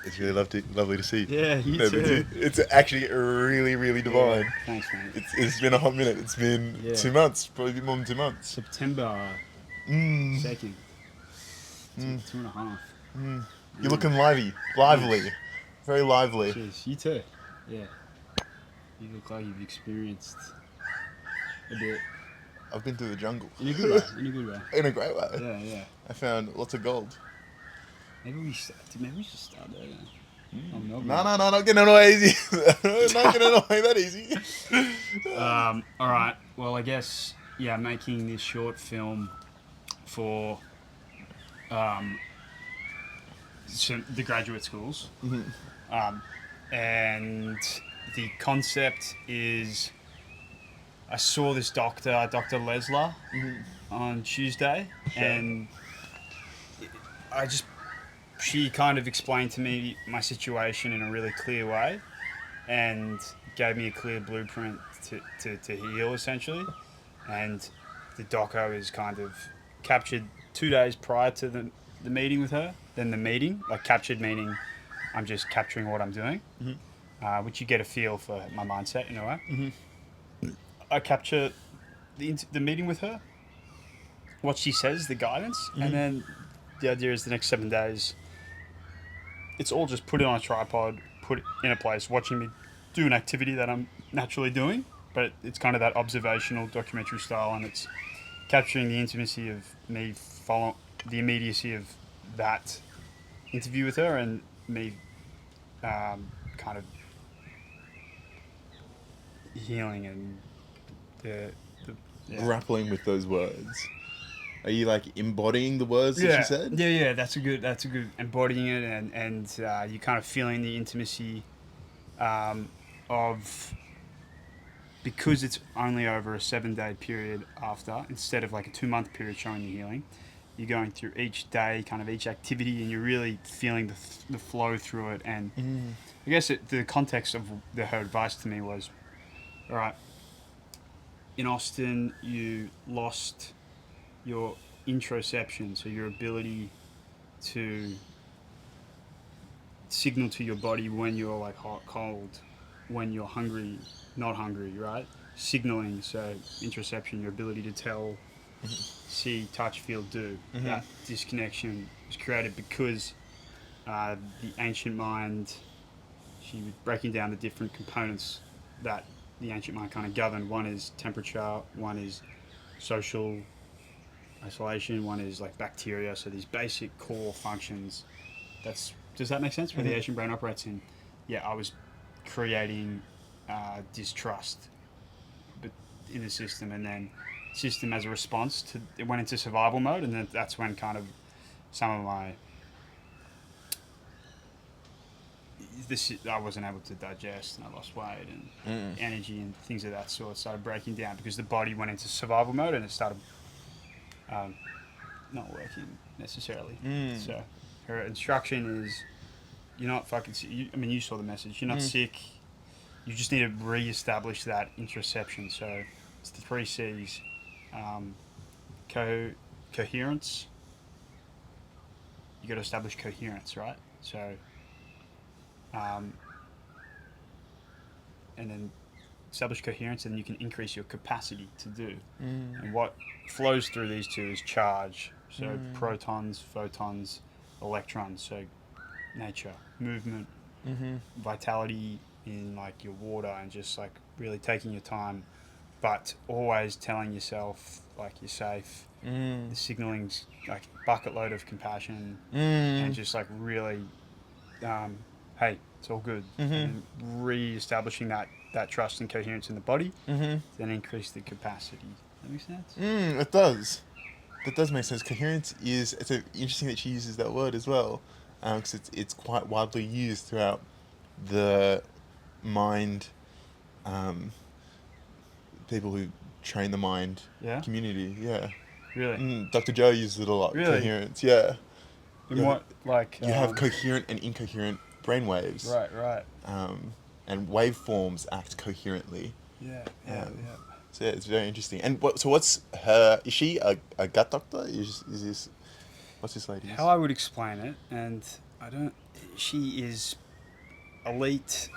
It's really lovely to see. Yeah, you No, too. it's actually really, really divine. Yeah, thanks, mate. It's been a hot minute. It's been Yeah. 2 months, probably a bit more than 2 months. September Mm, 2nd. Two and a half. you're looking lively. Very lively. Cheers. You too. Yeah. You look like you've experienced a bit. I've been through the jungle. In a good way. In a good way. In a great way. Yeah, yeah. I found lots of gold. Maybe we should start there. Oh, Melbourne. No, not getting away easy. Not getting away that easy. All right. Well, I guess making this short film for the graduate schools, and the concept is, I saw this doctor, Dr. Lesler, on Tuesday, and she kind of explained to me my situation in a really clear way, and gave me a clear blueprint to heal, essentially. And the doco is kind of captured 2 days prior to the meeting with her. Then the meeting, like captured meaning I'm just capturing what I'm doing, which you get a feel for my mindset in a way. I capture the meeting with her, what she says, the guidance, and then the idea is the next 7 days, it's all just put it on a tripod, put it in a place, watching me do an activity that I'm naturally doing, but it's kind of that observational documentary style, and it's capturing the intimacy of me, the immediacy of that interview with her, and me kind of healing and Grappling with those words. Are you like embodying the words that she said? Yeah. That's a good embodying it, and you kind of feeling the intimacy of, because it's only over a 7-day period after, instead of like a 2-month period showing the healing. You're going through each day, kind of each activity, and you're really feeling the flow through it. And I guess the context of her advice to me was, all right, in Austin, you lost your interoception, so your ability to signal to your body when you're like hot, cold, when you're hungry, not hungry, right? Signaling, so interoception, your ability to tell, see, touch, feel, do. That disconnection was created because the ancient mind, she was breaking down the different components that the ancient mind kind of governed. One is temperature, one is social isolation, one is like bacteria, so these basic core functions. Does that make sense? Where the Asian brain operates in. I was creating distrust in the system, and then system as a response to it went into survival mode, and then that's when kind of some of my I wasn't able to digest, and I lost weight, and energy and things of that sort started breaking down because the body went into survival mode, and it started not working necessarily. So her instruction is, you're not fucking sick. You saw the message. You're not sick. You just need to re-establish that interoception. So it's the 3 C's. Coherence. You got to establish coherence, right? So, and then establish coherence, and then you can increase your capacity to do. And what flows through these two is charge. So protons, photons, electrons. So nature, movement, vitality in like your water, and just like really taking your time, but always telling yourself like you're safe. The signaling's like bucket load of compassion, and just like really, hey, it's all good. And re-establishing that trust and coherence in the body, then increase the capacity. That makes sense? It does. That does make sense. Coherence it's interesting that she uses that word as well, because it's quite widely used throughout the mind, people who train the mind community. Yeah. Really? Dr. Joe uses it a lot. Really? Coherence. Yeah. In what, like... You have coherent and incoherent brainwaves. Right. And waveforms act coherently. Yeah. So yeah, it's very interesting. And what's her? Is she a gut doctor? Is this? What's this lady? How I would explain it, and I don't. she is elite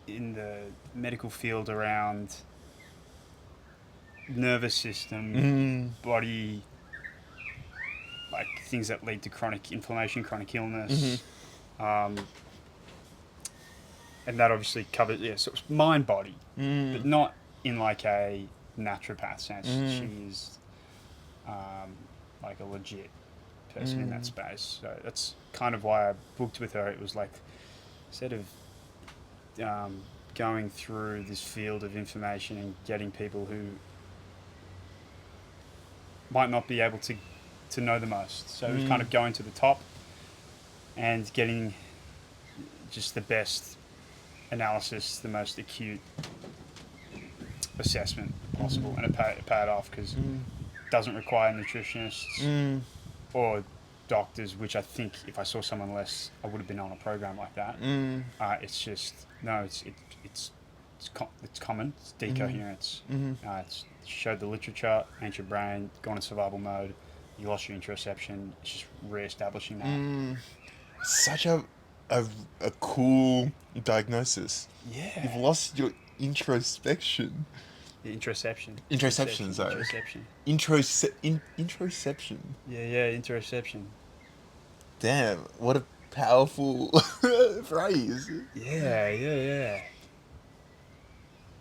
in the medical field around nervous system, body, like things that lead to chronic inflammation, chronic illness. And that obviously covers, so it's mind body, but not in like a naturopath sense. She's like a legit person in that space. So that's kind of why I booked with her. It was like, instead of going through this field of information and getting people who might not be able to know the most. So it was kind of going to the top and getting just the best analysis, the most acute assessment possible, and it paid off because it doesn't require nutritionists or doctors, which I think if I saw someone less, I would have been on a program like that. It's just it's common. It's decoherence. It's showed the literature, ancient brain, gone into survival mode. You lost your interoception. It's just re-establishing that. Such a cool diagnosis. Yeah. You've lost your introspection. Interoception. Interoception, sorry. Introception. Yeah, interoception. Damn, what a powerful phrase. Yeah.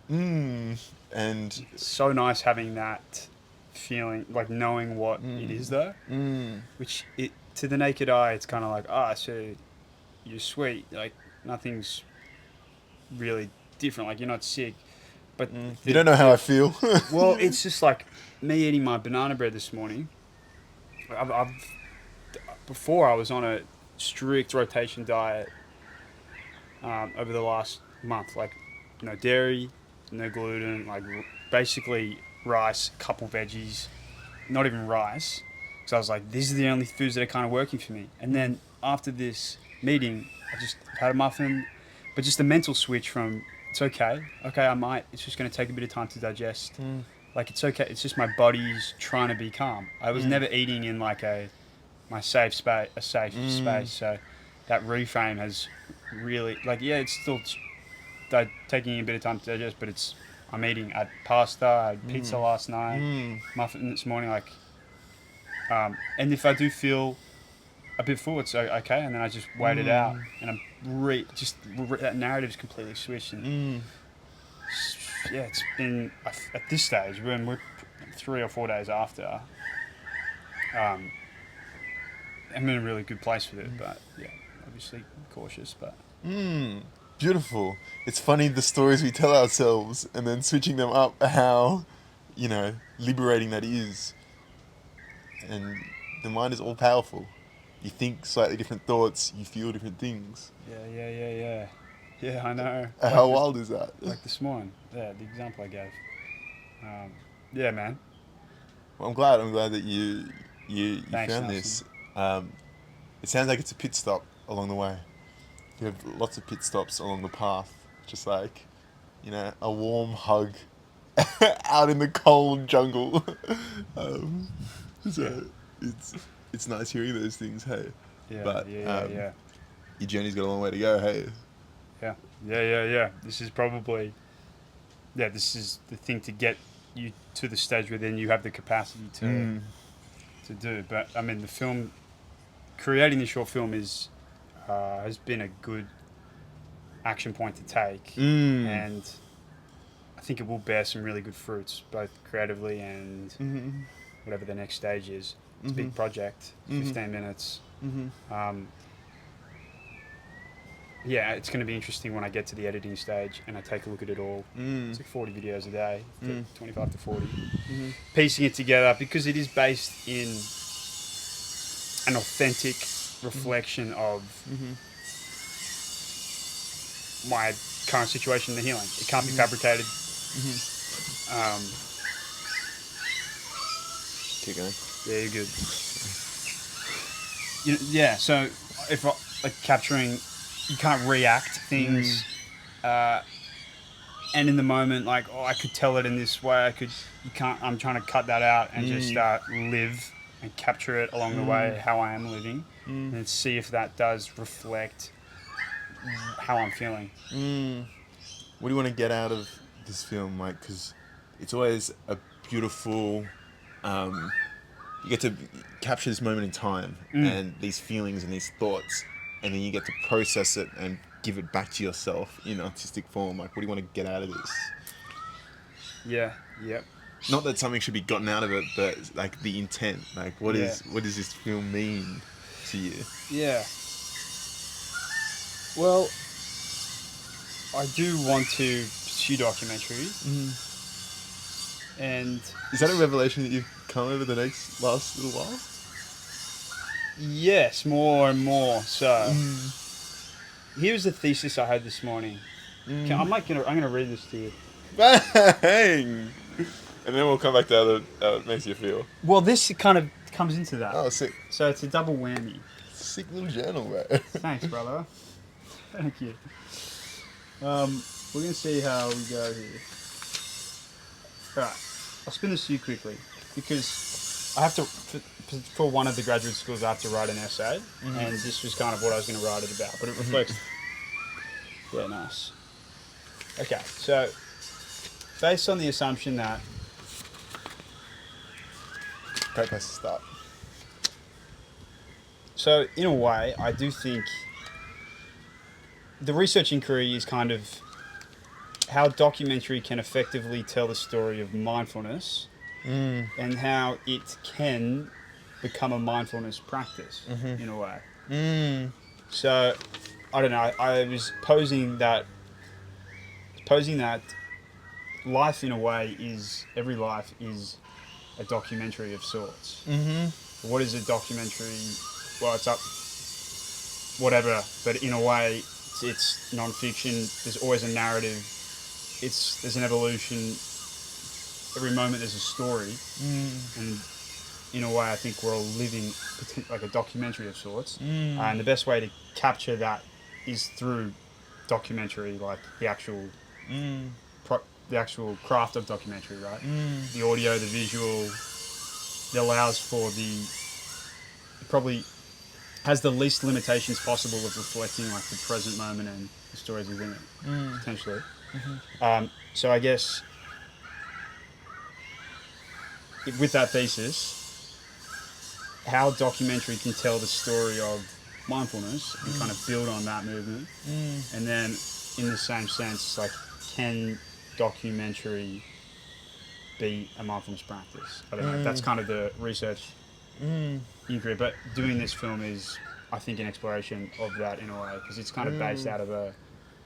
And It's so nice having that feeling, like knowing what it is though. Which to the naked eye, it's kind of like, so you're sweet, like nothing's really different, like you're not sick. But you don't know how I feel. Well, it's just like me eating my banana bread this morning. Before I was on a strict rotation diet over the last month, like no dairy, no gluten, like basically rice, couple veggies, not even rice. So I was like, these are the only foods that are kind of working for me. And then after this meeting, I just had a muffin, but just the mental switch from it's okay, it's just going to take a bit of time to digest. Like it's okay, it's just my body's trying to be calm. I was never eating in like my safe space, space. So that reframe has really, like, it's still taking a bit of time to digest, but I'm eating. I had pasta, I had pizza last night, muffin this morning, like, and if I do feel a bit full, it's okay, and then I just wait it out, and I'm that narrative's completely switched, and it's been at this stage when we're 3 or 4 days after. I'm in a really good place with it, but obviously cautious, but. Beautiful. It's funny the stories we tell ourselves and then switching them up, how, liberating that is. And the mind is all powerful. You think slightly different thoughts, you feel different things. Yeah. Yeah, I know. How wild is that? Like this morning. Yeah, the example I gave. Yeah, man. Well, I'm glad that you Thanks, found this. It sounds like it's a pit stop along the way. You have lots of pit stops along the path, just like, a warm hug out in the cold jungle. So it's nice hearing those things, hey. Yeah, but yeah. Your journey's got a long way to go, hey. Yeah. This is probably, this is the thing to get you to the stage where then you have the capacity to do. But I mean, creating the short film has been a good action point to take, and I think it will bear some really good fruits, both creatively and whatever the next stage is. It's a big project, 15 minutes. It's going to be interesting when I get to the editing stage and I take a look at it all. It's like 40 videos a day, 25 to 40. Piecing it together, because it is based in an authentic reflection of my current situation in the healing. It can't be fabricated. Keep going. Yeah, you're good. So if capturing, you can't react things, and in the moment, like, I could tell it in this way. I'm trying to cut that out and just live and capture it along the way how I am living. and see if that does reflect how I'm feeling. What do you want to get out of this film, like? Because it's always a beautiful. You get to capture this moment in time and these feelings and these thoughts, and then you get to process it and give it back to yourself in artistic form. Like, what do you want to get out of this? Yeah. Yep. Not that something should be gotten out of it, but like the intent. Like, what Yeah. what does this film mean to you? Yeah. Well, I do want to pursue documentary, and Is that a revelation that you've come over the last little while? yes, more and more. So here's the thesis I had this morning. I'm gonna read this to you. Bang! And then we'll come back to how it makes you feel. Well, this kind of comes into that. Oh, sick. So it's a double whammy. Sick little journal, bro. Thanks, brother. Thank you. We're gonna see how we go here. Alright, I'll spin this to you quickly because I have to, for one of the graduate schools, I have to write an essay, and this was kind of what I was going to write it about, but it reflects. Yeah, nice. Okay, so based on the assumption that. Great place to start. So, in a way, I do think the research inquiry is kind of how documentary can effectively tell the story of mindfulness and how it can become a mindfulness practice in a way. So, I don't know, I was posing that life in a way every life is a documentary of sorts. What is a documentary? Well, it's up, whatever, but in a way, it's non-fiction. There's always a narrative. There's an evolution. Every moment there's a story, and in a way, I think we're all living like a documentary of sorts. And the best way to capture that is through documentary, like the actual craft of documentary, right? The audio, the visual, that allows for it probably has the least limitations possible of reflecting like the present moment and the stories within it, potentially. So I guess with that thesis, how documentary can tell the story of mindfulness and kind of build on that movement, and then in the same sense, like, can documentary be a mindfulness practice? I don't know. That's kind of the research inquiry, but doing this film is, I think, an exploration of that in a way, because it's kind of based out of a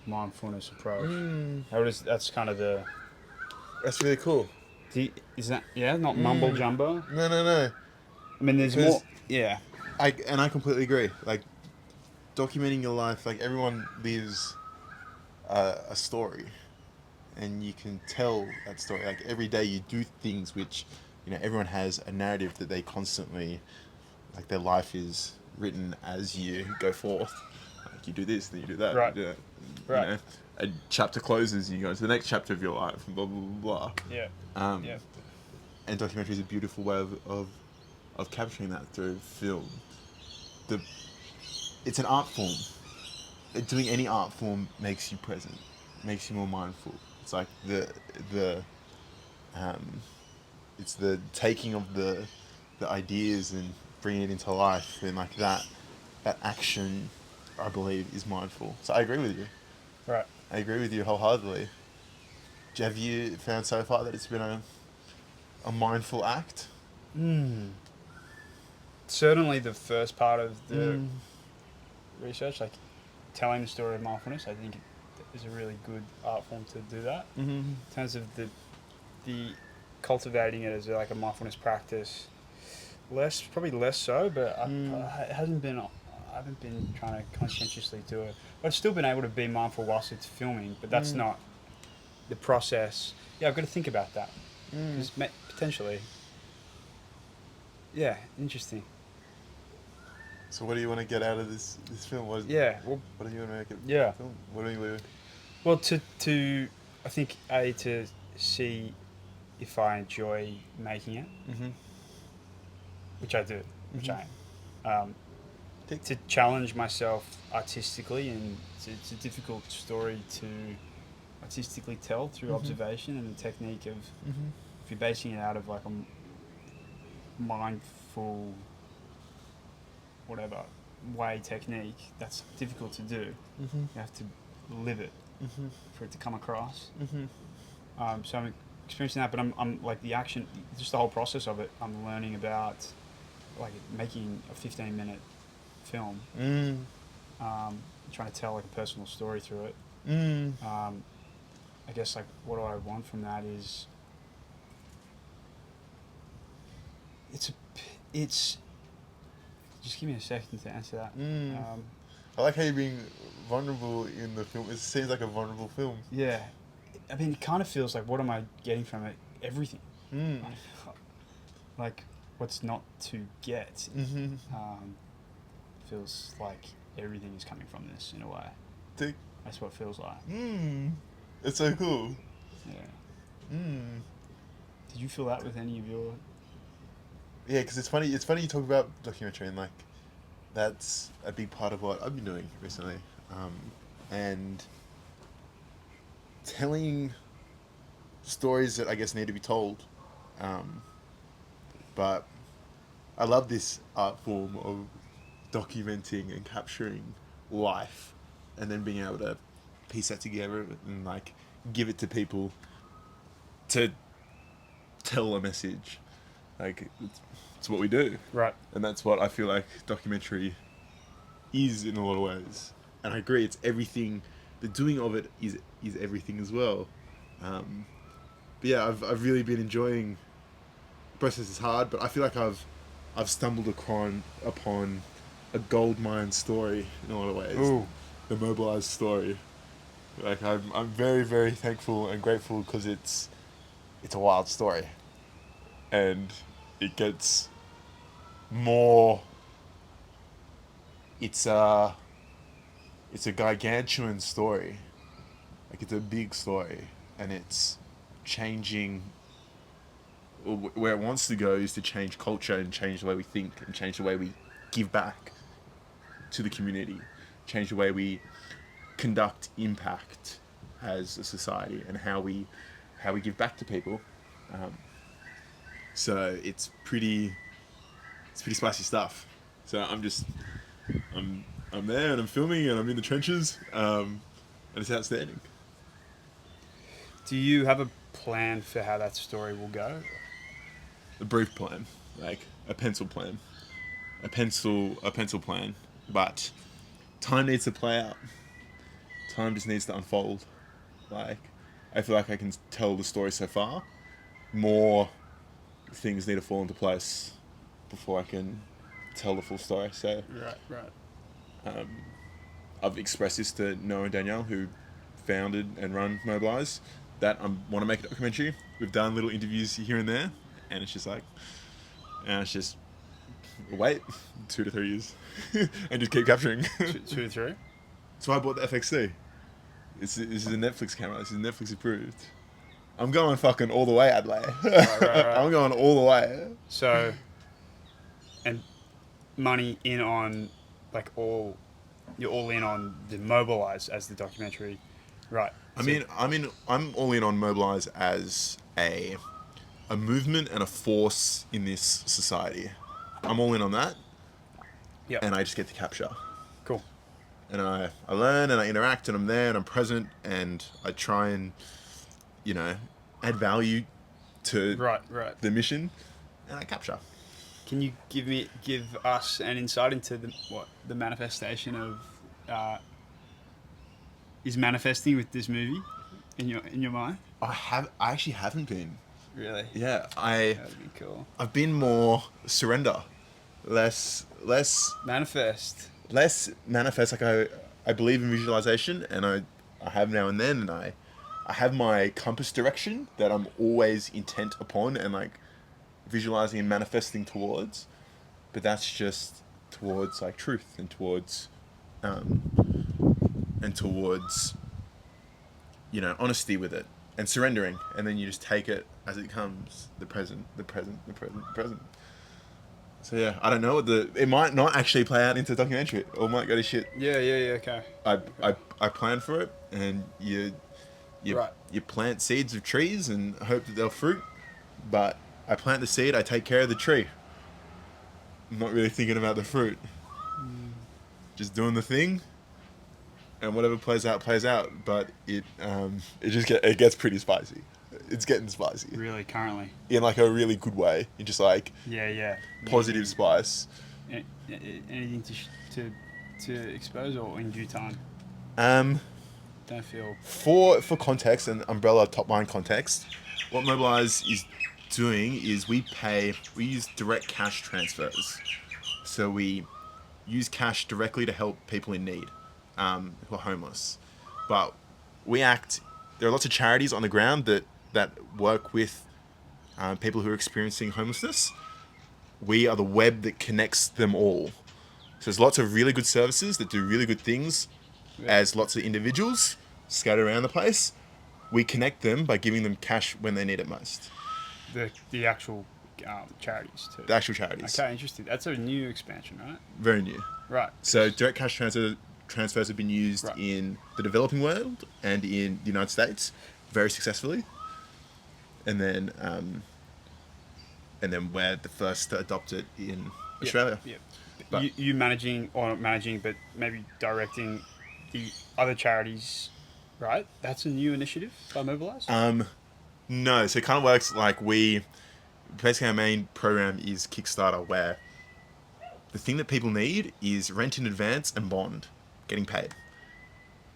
mindfulness approach. That's kind of the. That's really cool. Is that not mumble jumbo? No. I mean, there's more. Yeah. I completely agree. Like, documenting your life, like, everyone lives a story, and you can tell that story. Like, every day you do things which, everyone has a narrative that they constantly, like, their life is written as you go forth. Like, you do this, then you do that. Right. You do that. Right. A chapter closes and you go into the next chapter of your life, and blah, blah, blah, blah. Yeah. And documentary is a beautiful way of capturing that through film. It's an art form. Doing any art form makes you present, makes you more mindful. It's like it's the taking of the ideas and bringing it into life, and like that action, I believe, is mindful. So I agree with you. Right. I agree with you wholeheartedly. Have you found so far that it's been a mindful act? Certainly the first part of the research, like telling the story of mindfulness, I think is a really good art form to do that. In terms of the cultivating it as like a mindfulness practice, probably less so, but it hasn't been. I haven't been trying to conscientiously do it. But I've still been able to be mindful whilst it's filming, but that's not the process. Yeah, I've got to think about that. Because potentially. Yeah, interesting. So what do you want to get out of this film? What do you want to make it film? What do you... Well, to I think, to see if I enjoy making it, which I do, which I am. to challenge myself artistically, and it's a difficult story to artistically tell through observation and the technique of, if you're basing it out of like a mindful whatever way technique, that's difficult to do. You have to live it for it to come across. So I'm experiencing that, but I'm like the action, just the whole process of it. I'm learning about like making a 15-minute film, trying to tell like a personal story through it. I guess like what do I want from that is it's just give me a second to answer that. I like how you're being vulnerable in the film. It seems like a vulnerable film. Yeah, I mean, it kind of feels like, what am I getting from it? Everything. Like, what's not to get? Feels like everything is coming from this in a way. That's what it feels like. It's so cool. Yeah. Did you feel that with any of your? Yeah, because it's funny. It's funny you talk about documentary, and like that's a big part of what I've been doing recently, and telling stories that I guess need to be told. But I love this art form of documenting and capturing life, and then being able to piece that together and like give it to people to tell a message. Like it's what we do, Right. and that's what I feel like documentary is in a lot of ways. And I agree, it's everything. The doing of it is everything as well. But yeah, I've really been enjoying. The process is hard, but I feel like I've stumbled upon a gold mine story in a lot of ways. Ooh. The Mobilized story. Like I'm very, very thankful and grateful because it's a wild story, and it gets more. It's a gargantuan story, like it's a big story, and it's changing. Where it wants to go is to change culture and change the way we think and change the way we give back to the community, change the way we conduct impact as a society and how we give back to people. So it's pretty spicy stuff. So I'm there and I'm filming and I'm in the trenches, and it's outstanding. Do you have a plan for how that story will go? A brief plan, like a pencil plan, a pencil plan, but time needs to play out. Time just needs to unfold. Like I feel like I can tell the story so far. More things need to fall into place before I can tell the full story. So Right. I've expressed this to Noah and Danielle, who founded and run Mobilize, that I want to make a documentary. We've done little interviews here and there, and it's just wait 2 to 3 years and just keep capturing. 2 to 3. So I bought the FXC. This is a Netflix camera. This is Netflix approved. I'm going fucking all the way, Adelaide. Right. I'm going all the way. So, and money in on like all. You're all in on the Mobilize as the documentary, right? I'm all in on Mobilize as a movement and a force in this society. I'm all in on that. Yeah. And I just get to capture. Cool. And I learn and I interact and I'm there and I'm present and I try and, add value to Right. the mission, and I capture. Can you give us an insight into the manifestation of is manifesting with this movie in your mind? I actually haven't been. Really? Yeah, That'd be cool. I've been more surrender, less Manifest. less manifest. Like I believe in visualization, and I have now and then, and I have my compass direction that I'm always intent upon and like visualizing and manifesting towards, but that's just towards like truth and towards honesty with it and surrendering, and then you just take it as it comes, the present. So yeah, I don't know what it might not actually play out into a documentary, or might go to shit. Yeah, yeah, yeah. Okay. I plan for it, and you Right. you plant seeds of trees and hope that they'll fruit. But I plant the seed, I take care of the tree. I'm not really thinking about the fruit. Just doing the thing, and whatever plays out, plays out. But it gets pretty spicy. It's getting spicy Really, currently. in like a really good way. In just like Yeah, yeah. positive spice. Anything to expose or in due time? Um, Don't feel. for context and umbrella top line context, what Mobilize is doing is we use direct cash transfers. So we use cash directly to help people in need, who are homeless. But there are lots of charities on the ground that work with people who are experiencing homelessness. We are the web that connects them all. So there's lots of really good services that do really good things as lots of individuals scattered around the place. We connect them by giving them cash when they need it most. The actual charities too. The actual charities. Okay, interesting. That's a new expansion, right? Very new. Right. So direct cash transfers have been used Right. in the developing world and in the United States very successfully. And then we're the first to adopt it in Australia. Yeah. But- You managing, or not managing, but maybe directing the other charities, right? That's a new initiative by Mobilize? No, so it kind of works like basically our main program is Kickstarter, where the thing that people need is rent in advance and bond, getting paid.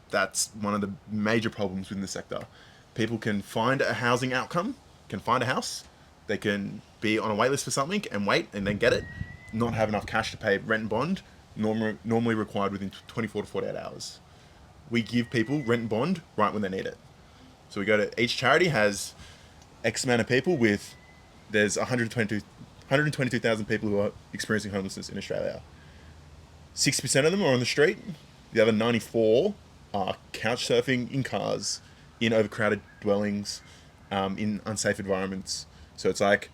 That's one of the major problems within the sector. People can find a housing outcome, can find a house, they can be on a wait list for something and wait and then get it, not have enough cash to pay rent and bond, normally required within 24 to 48 hours. We give people rent and bond right when they need it. So we go to each charity has X amount of people there's 122,000 people who are experiencing homelessness in Australia. 60% of them are on the street. The other 94 are couch surfing in cars, in overcrowded dwellings, in unsafe environments. So it's like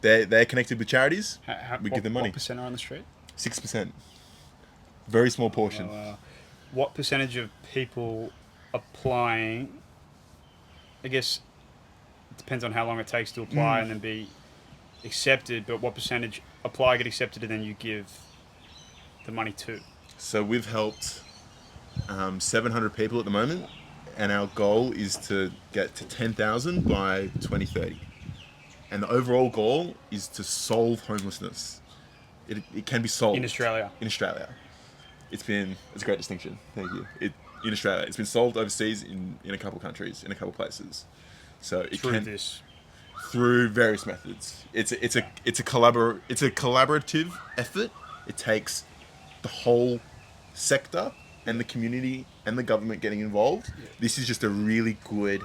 they're connected with charities. We give them money. What percent are on the street? 6%. Very small portion. What percentage of people applying, I guess it depends on how long it takes to apply and then be accepted, but what percentage apply, get accepted, and then you give the money to? So we've helped 700 people at the moment, and our goal is to get to 10,000 by 2030. And the overall goal is to solve homelessness. It can be solved. In Australia? In Australia. It's a great distinction. Thank you. In Australia. It's been solved overseas in a couple countries, in a couple places. So it Through can this. through various methods. It's a collaborative effort. It takes the whole sector and the community and the government getting involved. Yeah. This is just a really good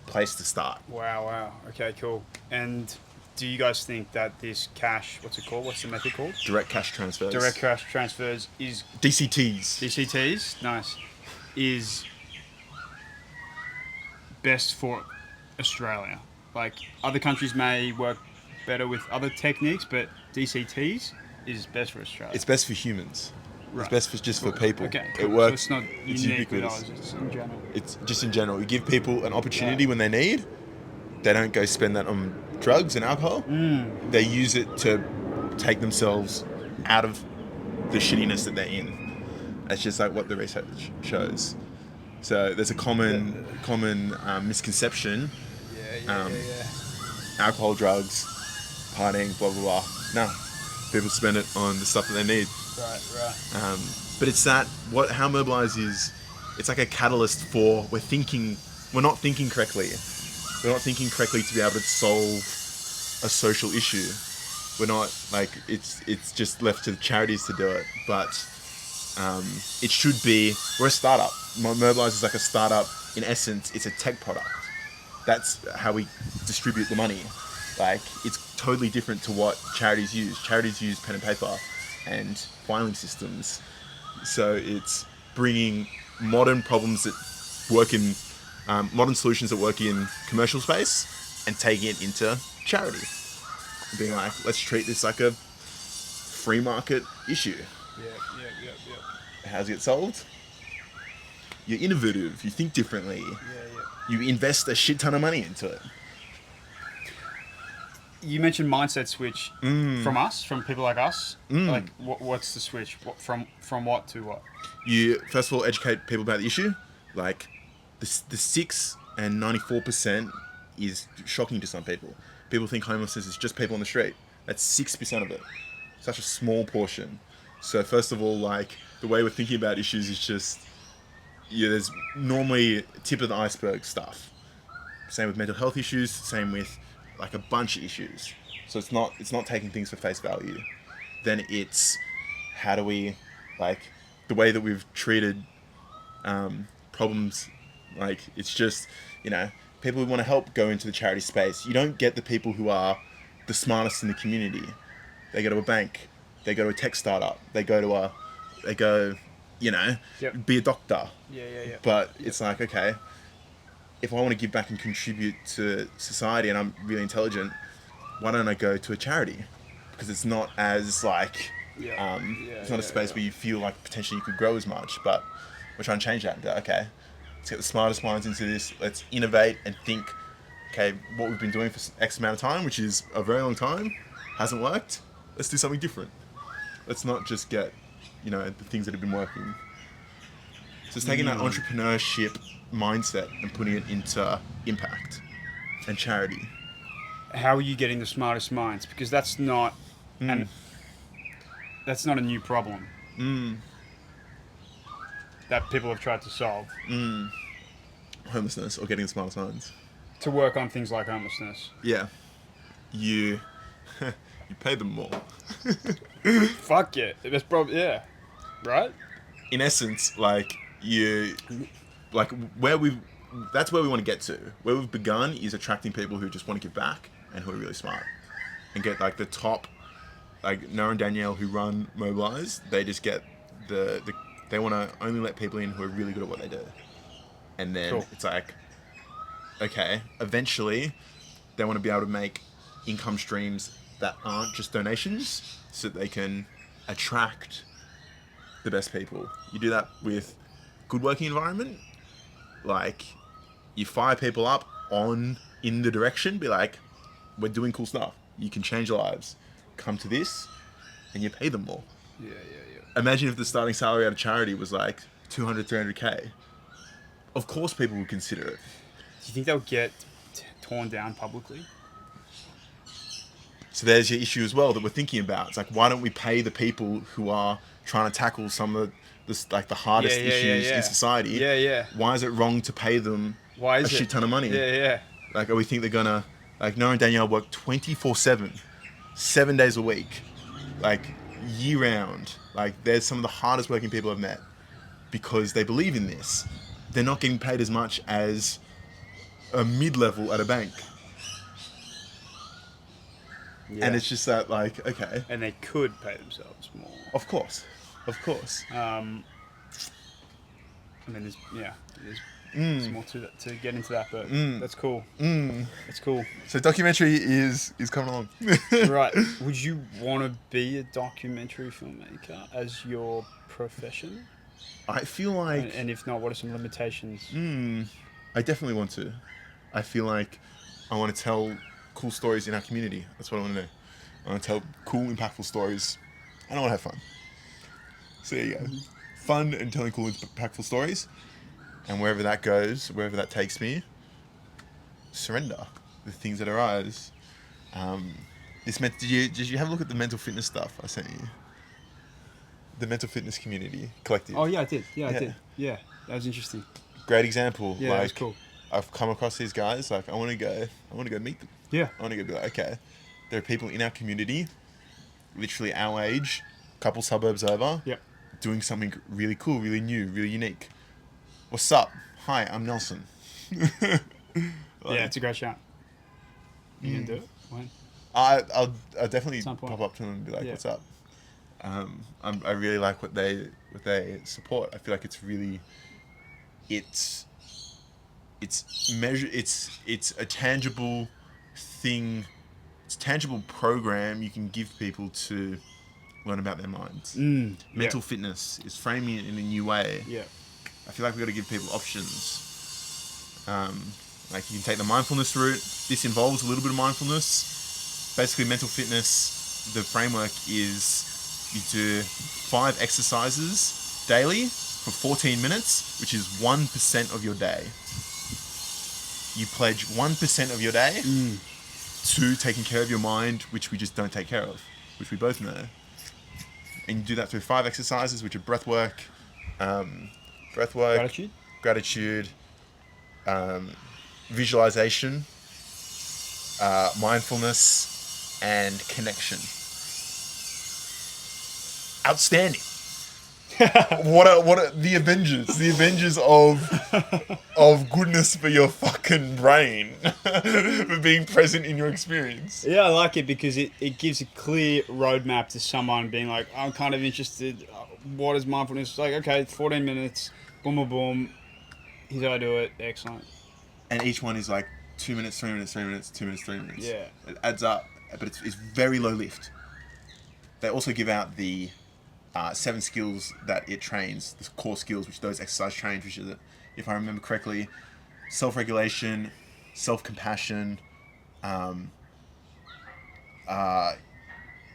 place to start. Wow. Okay, cool. And do you guys think that this cash, what's it called? What's the method called? Direct cash transfers. Direct cash transfers is DCTs. DCTs, nice, is best for Australia. Like other countries may work better with other techniques, but DCTs is best for Australia. It's best for humans. Right. It's best just for people. Okay, It cool. works. So it's not It's unique with ubiquitous. ours, it's in general. It's just in general. You give people an opportunity Right. when they need. They don't go spend that on drugs and alcohol. They use it to take themselves out of the shittiness that they're in. That's just like what the research shows. So there's a common misconception: Yeah. alcohol, drugs, partying, blah blah blah. No, people spend it on the stuff that they need. Right. But it's how Mobilize is. It's like a catalyst for we're not thinking correctly. We're not thinking correctly to be able to solve a social issue. We're not like it's just left to the charities to do it. But it should be. We're a startup. Mobilize is like a startup. In essence, it's a tech product. That's how we distribute the money. Like it's totally different to what charities use. Charities use pen and paper and filing systems. So it's bringing modern problems that work in modern solutions that work in commercial space and taking it into charity. Being like, let's treat this like a free market issue. Yeah. How's it get solved? You're innovative. You think differently. Yeah. You invest a shit ton of money into it. You mentioned mindset switch from us, from people like us. Mm. Like, what's the switch? From what to what? You first of all educate people about the issue. Like the 6 and 94% is shocking to some people. People think homelessness is just people on the street. That's 6% of it. Such a small portion. So first of all, like the way we're thinking about issues is just there's normally tip of the iceberg stuff. Same with mental health issues. Same with like a bunch of issues. So it's not taking things for face value. Then it's how do we like the way that we've treated problems. Like it's just people who want to help go into the charity space. You don't get the people who are the smartest in the community. They go to a bank. They go to a tech startup. They go Yep. be a doctor. Yeah. But it's like, okay, if I want to give back and contribute to society and I'm really intelligent, why don't I go to a charity? Because it's not as like, it's not a space where you feel like potentially you could grow as much. But we're trying to change that. Okay, let's get the smartest minds into this. Let's innovate and think, okay, what we've been doing for X amount of time, which is a very long time, hasn't worked. Let's do something different. Let's not just get, the things that have been working. So it's taking that entrepreneurship mindset and putting it into impact and charity. How are you getting the smartest minds? Because that's not a new problem that people have tried to solve. Homelessness or getting the smartest minds. To work on things like homelessness. Yeah. You pay them more. Fuck yeah. That's probably, yeah. Right? In essence, like that's where we want to get to. Where we've begun is attracting people who just want to give back and who are really smart. And get like the top, like Noah and Danielle who run Mobilize, they just get they want to only let people in who are really good at what they do. And then Cool. It's like, okay, eventually they want to be able to make income streams that aren't just donations so that they can attract the best people. You do that with good working environment, like you fire people up in the direction, be like, we're doing cool stuff. You can change lives. Come to this and you pay them more. Yeah. Imagine if the starting salary at a charity was like 200, 300K. Of course people would consider it. Do you think they'll get torn down publicly? So there's your issue as well that we're thinking about. It's like, why don't we pay the people who are trying to tackle some of the hardest issues in society? Yeah. Why is it wrong to pay them a shit ton of money? Yeah. Like, or we think they're gonna, like, Noah and Danielle work 24/7, 7 days a week, like, year round. Like, they're some of the hardest working people I've met because they believe in this. They're not getting paid as much as a mid-level at a bank. Yeah. And it's just that, like, okay. And they could pay themselves more. Of course. I mean, there's more to that, to get into that, but that's cool. That's cool. So documentary is coming along. Right. Would you want to be a documentary filmmaker as your profession? I feel like... And if not, what are some limitations? I definitely want to. I feel like I want to tell cool stories in our community. That's what I want to do. I want to tell cool, impactful stories. And I want to have fun. So there you go. Fun and telling cool, impactful stories. And wherever that goes, wherever that takes me, surrender the things that arise. Did you have a look at the mental fitness stuff I sent you? The mental fitness community collective. Oh yeah, I did. I did. Yeah, that was interesting. Great example. Yeah, that was cool. I've come across these guys. Like, I want to go meet them. Yeah. I want to go be like, okay, there are people in our community, literally our age, couple suburbs over, Yep. doing something really cool, really new, really unique. What's up? Hi, I'm Nelson. Yeah, it's a great shout. You gonna do it? When? I'll definitely Some point. pop up to them and be like, Yeah. what's up? I really like what they support. I feel like it's really, it's a tangible thing. It's a tangible program you can give people to learn about their minds. Yeah. Mental fitness is framing it in a new way. Yeah. I feel like we've got to give people options. Like you can take the mindfulness route. This involves a little bit of mindfulness. Basically, mental fitness, the framework is you do 5 exercises daily for 14 minutes, which is 1% of your day. You pledge 1% of your day to taking care of your mind, which we just don't take care of, which we both know. And you do that through 5 exercises, which are breath work, gratitude, visualization, mindfulness, and connection. Outstanding. What are the Avengers? The Avengers of goodness for your fucking brain, for being present in your experience. Yeah, I like it because it gives a clear roadmap to someone being like, I'm kind of interested. What is mindfulness? Like, okay, 14 minutes, boom, boom, boom. Here's how I do it. Excellent. And each one is like 2 minutes, 3 minutes, 3 minutes, 2 minutes, 3 minutes. Yeah. It adds up, but it's very low lift. They also give out the 7 skills that it trains, the core skills which those exercise trains, which is, if I remember correctly, self-regulation, self-compassion,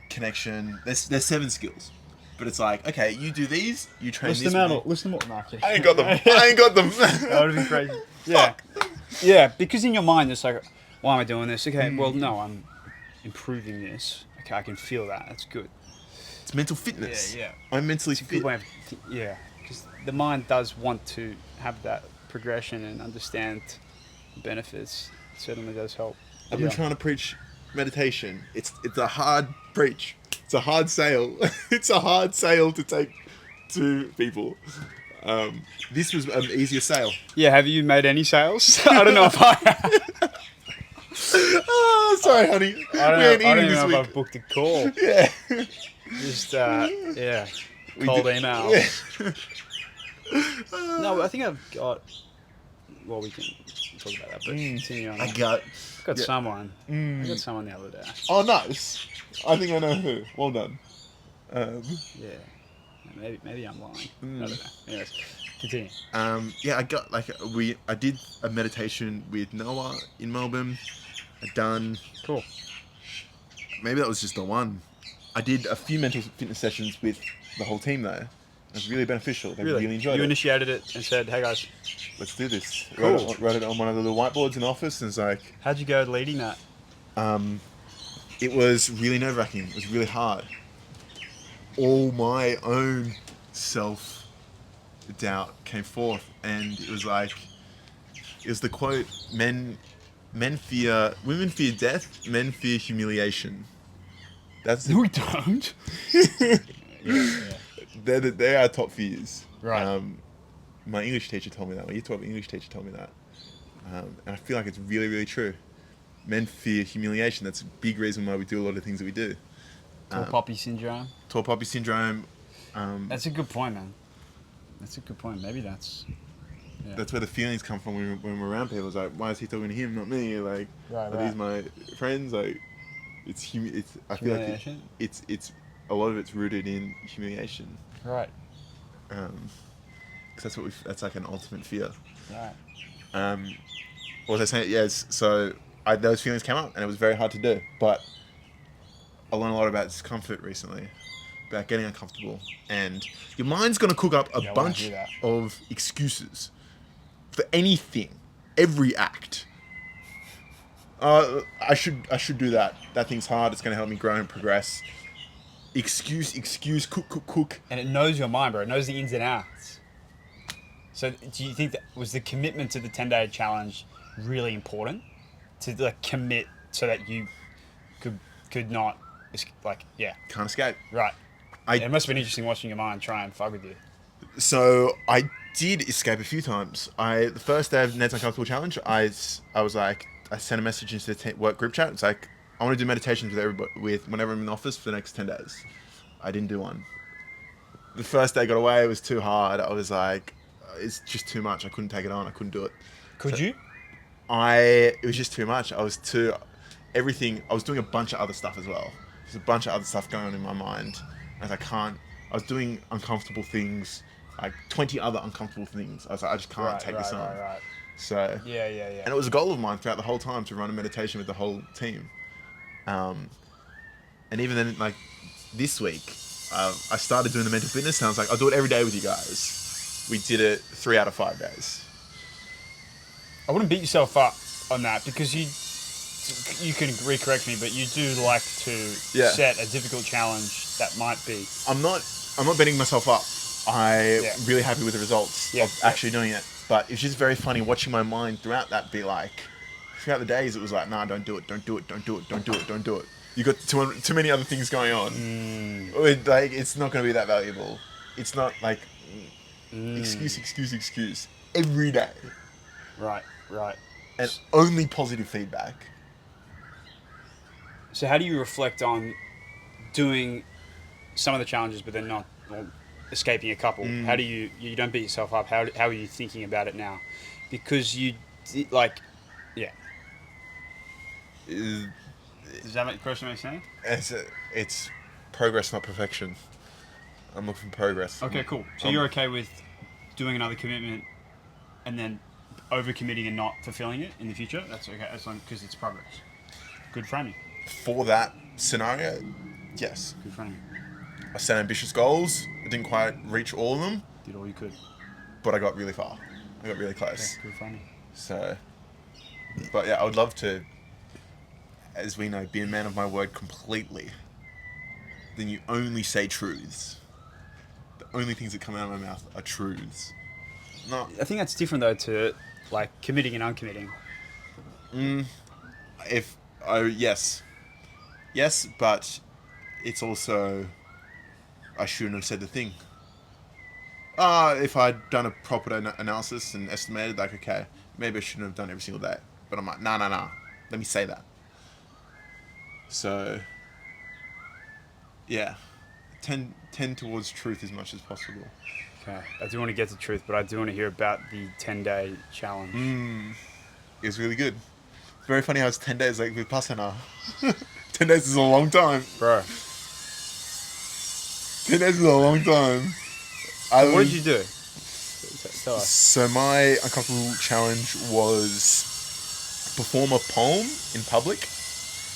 connection. There's 7 skills, but it's like, okay, you do these, you train List this. them out. List them all. No, I ain't got them. I ain't got them. That would be crazy. Yeah. Yeah, because in your mind it's like, why am I doing this? Okay, well, no, I'm improving this. Okay, I can feel that. That's good. It's mental fitness. Yeah. I'm mentally It's a fit. good way of, yeah, because the mind does want to have that progression and understand the benefits. It certainly does help. I've been trying to preach meditation. It's a hard preach. It's a hard sale. It's a hard sale to take to people. This was an easier sale. Yeah, have you made any sales? I don't know if I have. Oh, sorry, honey. I don't ain't know, I don't eating even this know if week. I've booked a call. Yeah. Just, yeah, cold email. Yeah. No, I think I've got, well, we can talk about that, but continue on. I got Someone. I got someone the other day. Oh, nice. I think I know who. Well done. Yeah. Maybe I'm lying. I don't know. Anyways, continue. Yeah, I got I did a meditation with Noah in Melbourne. Cool. Maybe that was just the one. I did a few mental fitness sessions with the whole team though. It was really beneficial. They really enjoyed You it. initiated it and said, hey guys. Let's do this. Cool. Wrote it on one of the little whiteboards in the office, and it's like, How'd you go leading that? it was really nerve-wracking. It was really hard. All my own self-doubt came forth, and it was the quote: women fear death, men fear humiliation. That's No, we don't. they're our top fears. Right. My English teacher told me that. My Year 12 English teacher told me that, and I feel like it's really, really true. Men fear humiliation. That's a big reason why we do a lot of things that we do. Tall poppy syndrome. Tall poppy syndrome. That's a good point, man. That's a good point. Maybe that's... Yeah. That's where the feelings come from when we're around people. It's like, why is he talking to him, not me? Like, Right, are these my friends? Like, I feel like it's a lot of it's rooted in humiliation. Right. Because that's like an ultimate fear. Right. What was I saying? Yes. So those feelings came up, and it was very hard to do. But I learned a lot about discomfort recently, about getting uncomfortable, and your mind's gonna cook up a bunch of excuses for anything, every act. I should do that. That thing's hard. It's gonna help me grow and progress. Excuse, cook. And it knows your mind, bro. It knows the ins and outs. So do you think that was the commitment to the 10-day challenge really important? To like commit so that you could not, Can't escape. Right. It must have been interesting watching your mind try and fuck with you. So I did escape a few times. The first day of Ned's Uncomfortable Challenge, I was like, I sent a message into the work group chat. It's like, I want to do meditations with everybody, whenever I'm in the office for the next 10 days. I didn't do one. The first day I got away, it was too hard. I was like, it's just too much. I couldn't take it on. I couldn't do it. Could you? It was just too much. I was doing a bunch of other stuff as well. There's a bunch of other stuff going on in my mind. As I can't. I was doing uncomfortable things, like 20 other uncomfortable things. I was like, I just can't take this on. Right. So, Yeah, yeah, yeah. and it was a goal of mine throughout the whole time to run a meditation with the whole team. And even then, like this week, I started doing the mental fitness, and I was like, I'll do it every day with you guys. We did it 3 out of 5 days. I wouldn't beat yourself up on that because you can recorrect me, but you do like to Yeah. set a difficult challenge that might be. I'm not beating myself up. I'm Yeah. really happy with the results Yeah, of actually doing it. But it's just very funny watching my mind throughout that be like, throughout the days, it was like, nah, don't do it, don't do it, don't do it, don't do it, don't do it. You got too many other things going on. Like, it's not going to be that valuable. It's not like excuse every day, Right. and only positive feedback. So how do you reflect on doing some of the challenges, but then not escaping a couple? How do you don't beat yourself up? How are you thinking about it now? Because like, yeah. Uh, Does that make question make sense? It's progress, not perfection. I'm looking for progress. Okay, cool. So you're okay with doing another commitment and then overcommitting and not fulfilling it in the future? That's okay, as long because it's progress. Good framing. For that scenario, yes. Good framing. I set ambitious goals. I didn't quite reach all of them, Did all you could. but I got really far. I got really Yeah, close. good framing. So, but yeah, I would love to, as we know, be a man of my word completely. Then you only say truths. The only things that come out of my mouth are truths. Not I think that's different though to like committing and uncommitting. if yes, but it's also I shouldn't have said the thing. If I'd done a proper analysis and estimated, like, okay, maybe I shouldn't have done every single day. But I'm like, nah. Let me say that. So, yeah, tend towards truth as much as possible. Okay. I do want to get to truth, but I do want to hear about the 10-day challenge. It was really good. Very funny how it's 10 days like Vipassana. 10 days is a long time. Bro. 10 days is a long time. What did you do? Tell us. So my uncomfortable challenge was perform a poem in public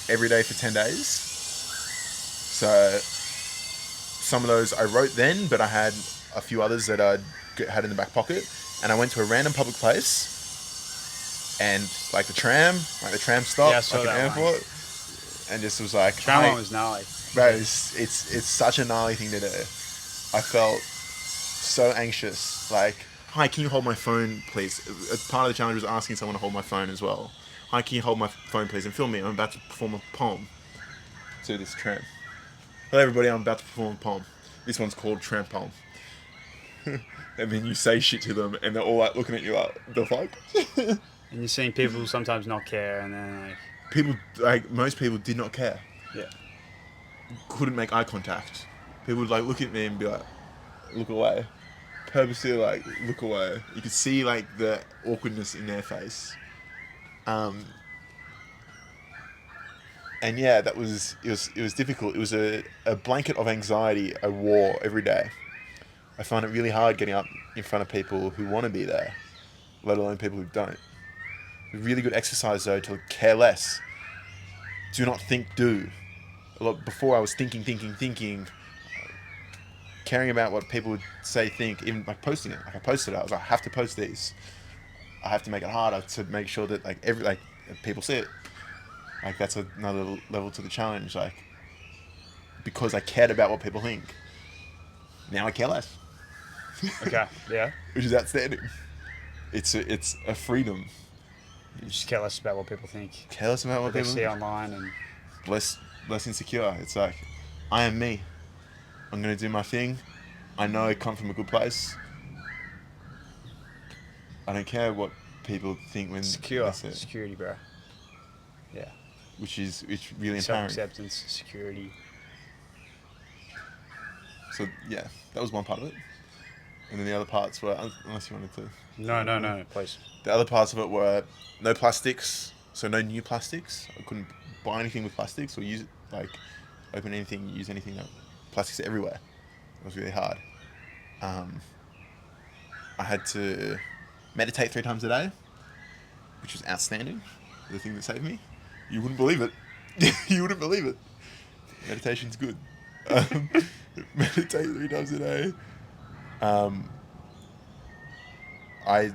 every day for 10 days. So some of those I wrote then, but I had a few others that I had in the back pocket. And I went to a random public place, and like the tram stopped, Yeah, I saw like an that one. airport, and just was like, Tram "Hey," one was gnarly. bro, it's such a gnarly thing to do. I felt so anxious. Like, hi, can you hold my phone, please? Part of the challenge was asking someone to hold my phone as well. Hi, can you hold my phone, please, and film me? I'm about to perform a poem to this tram. Hello, everybody. I'm about to perform a poem. This one's called Tram Poem. And then you say shit to them, and they're all like looking at you like, the fuck? And you're seeing people sometimes not care, and then like, People, like, most people did not care. yeah. Couldn't make eye contact. People would like look at me and be like, look away. Purposely like look away. You could see like the awkwardness in their face. And yeah, it was difficult. It was a blanket of anxiety I wore every day. I find it really hard getting up in front of people who want to be there, let alone people who don't. A really good exercise though to care less. Do not think, do. A lot before I was thinking, caring about what people would say, think, even like posting it. Like I posted it, I was like, I have to post these. I have to make it harder to make sure that like people see it. Like that's another level to the challenge. Like because I cared about what people think. Now I care less, Okay. Yeah. which is outstanding. It's a freedom. You just care less about what people think. Care less about what What they people see think. online and Less insecure. It's like I am me. I'm gonna do my thing. I know I come from a good place. I don't care what people think when secure. they say it, Security, bro. Yeah. which is really empowering. Self-acceptance, security. So yeah, that was one part of it, and then the other parts were unless you wanted to. No, please. The other parts of it were no plastics, so no new plastics. I couldn't buy anything with plastics or use it, like open anything, use anything that plastics everywhere. It was really hard. I had to meditate 3 times a day, which was outstanding. The thing that saved me. You wouldn't believe it. You wouldn't believe it. Meditation's good. Um, meditate 3 times a day. I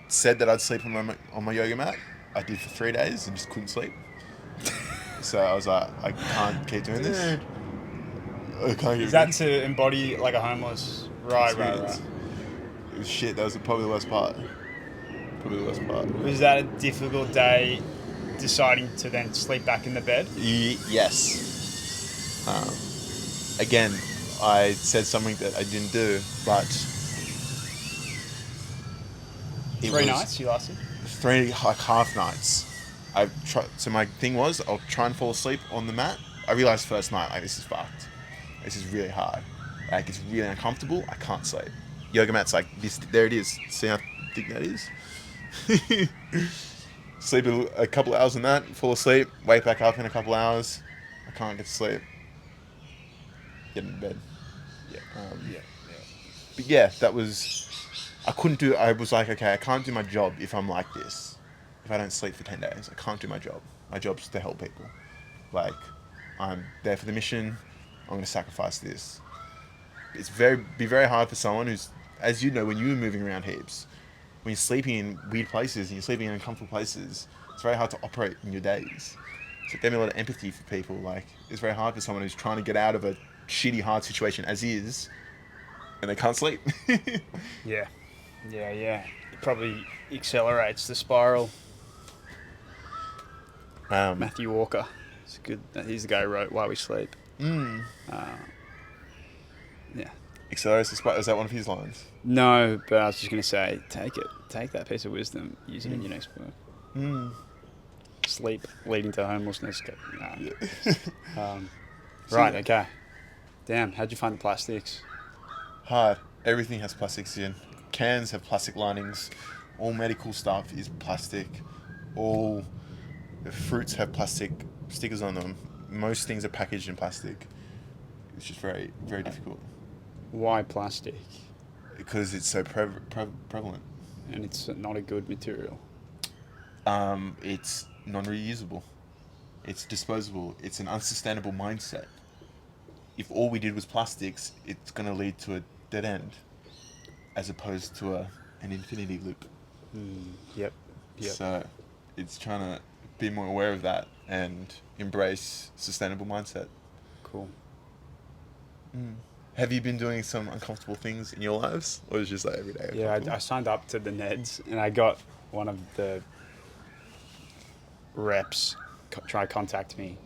said that I'd sleep on my yoga mat. I did for 3 days and just couldn't sleep. So I was like, I can't keep doing this. Dude. I can't keep Is that to embody like a homeless? Right. It was shit. That was probably the worst part. Was that a difficult day deciding to then sleep back in the bed? Yes. Again, I said something that I didn't do, but it 3 was nights you lasted? 3 like half nights. So my thing was, I'll try and fall asleep on the mat. I realized first night, like, this is fucked. This is really hard. Like, it's really uncomfortable. I can't sleep. Yoga mat's like this. There it is. See how thick that is? Sleep a couple hours on that, fall asleep, wake back up in a couple hours. I can't get to sleep. Get into bed. Yeah. But yeah, that was. I was like, okay, I can't do my job if I'm like this. If I don't sleep for 10 days, I can't do my job. My job's to help people. Like, I'm there for the mission. I'm going to sacrifice this. It's be very hard for someone who's, as you know, when you were moving around heaps, when you're sleeping in weird places and you're sleeping in uncomfortable places, it's very hard to operate in your days. So it gave me a lot of empathy for people. Like, it's very hard for someone who's trying to get out of a shitty, hard situation as is, and they can't sleep. Yeah. It probably accelerates the spiral. Matthew Walker. It's good. He's the guy who wrote Why We Sleep. Yeah. Accelerates the spiral. Is that one of his lines? No, but I was just going to say, take it. Take that piece of wisdom. Use it in your next book. Sleep leading to homelessness. No. Yeah. Right, okay. Damn, how'd you find the plastics? Hard. Everything has plastics in. Cans have plastic linings. All medical stuff is plastic. All the fruits have plastic stickers on them. Most things are packaged in plastic. It's just very, very difficult. Why plastic? Because it's so prevalent. And it's not a good material. It's non-reusable. It's disposable. It's an unsustainable mindset. If all we did was plastics, it's going to lead to a dead end, as opposed to an infinity loop. Yep. So it's trying to be more aware of that and embrace sustainable mindset. Cool. Have you been doing some uncomfortable things in your lives, or is it just like every day? Yeah, I signed up to the Neds, and I got one of the reps try to contact me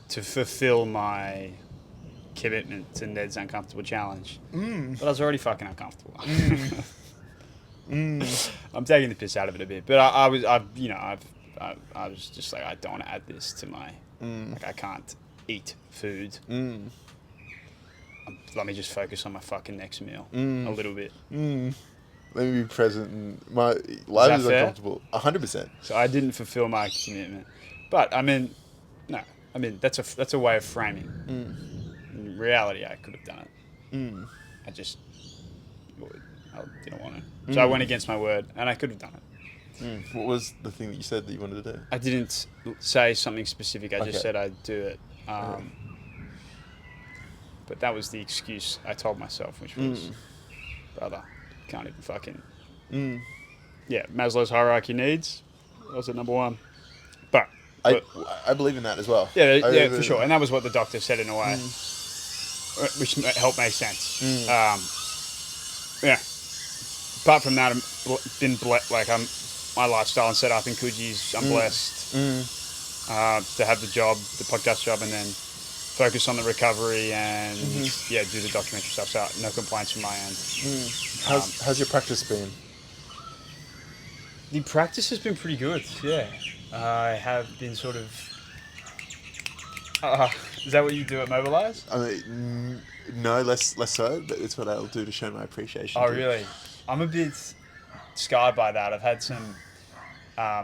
to fulfill my commitment to Ned's Uncomfortable Challenge. But I was already fucking uncomfortable. I'm taking the piss out of it a bit, but I was just like, I don't want to add this to my, like, I can't eat food. Let me just focus on my fucking next meal a little bit. Let me be present. And my life is fair? uncomfortable. 100%. So I didn't fulfill my commitment, but that's a way of framing. In reality, I could have done it. I just didn't want to. So I went against my word, and I could have done it. What was the thing that you said that you wanted to do? I didn't say something specific. I just Okay. said I'd do it. But that was the excuse I told myself, which was, brother, can't even fucking... Yeah, Maslow's hierarchy needs. That was at number 1. But I believe in that as well. Yeah, for sure. And that was what the doctor said in a way, which helped make sense. Yeah. Apart from that, I've been my lifestyle and set up in Coogie's. I'm blessed to have the job, the podcast job, and then focus on the recovery and do the documentary stuff. So no complaints from my end. How's your practice been? The practice has been pretty good. Yeah, I have been sort of. Is that what you do at Mobilize? I mean, no, less so, but it's what I'll do to show my appreciation. Oh, really? I'm a bit scarred by that. I've had some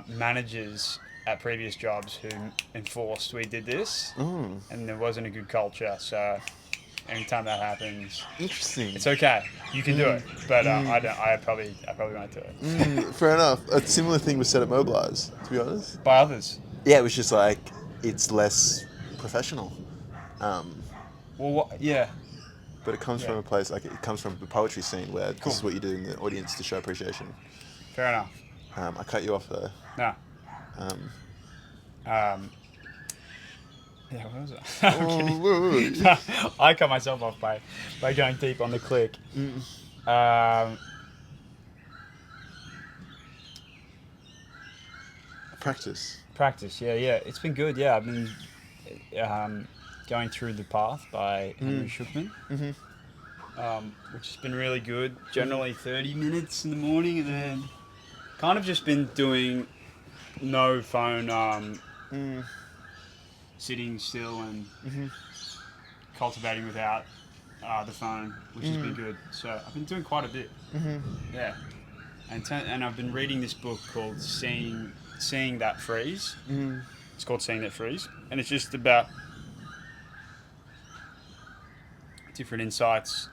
managers at previous jobs who enforced we did this, Mm, and there wasn't a good culture. So anytime that happens, interesting. it's okay. You can do it, but I mm. don't. I probably won't do it. Fair enough. A similar thing was said at Mobilize, to be honest. By others. Yeah, it was just like it's less professional, um, Well, what? Yeah. but it comes Yeah. from a place like it comes from the poetry scene where Cool. this is what you do in the audience to show appreciation. Fair enough. I cut you off there. No. Um, Yeah, what was it? oh, wait, wait. I cut myself off by going deep on the click. Practice. Practice, yeah. It's been good, yeah. I've been going through The Path by Henry Schuckman, which has been really good. Generally 30 minutes in the morning, and then kind of just been doing no phone, sitting still and cultivating without the phone, which has been good. So I've been doing quite a bit. Yeah. And I've been reading this book called Seeing That Freeze. It's called Seeing That Freeze, and it's just about different insights,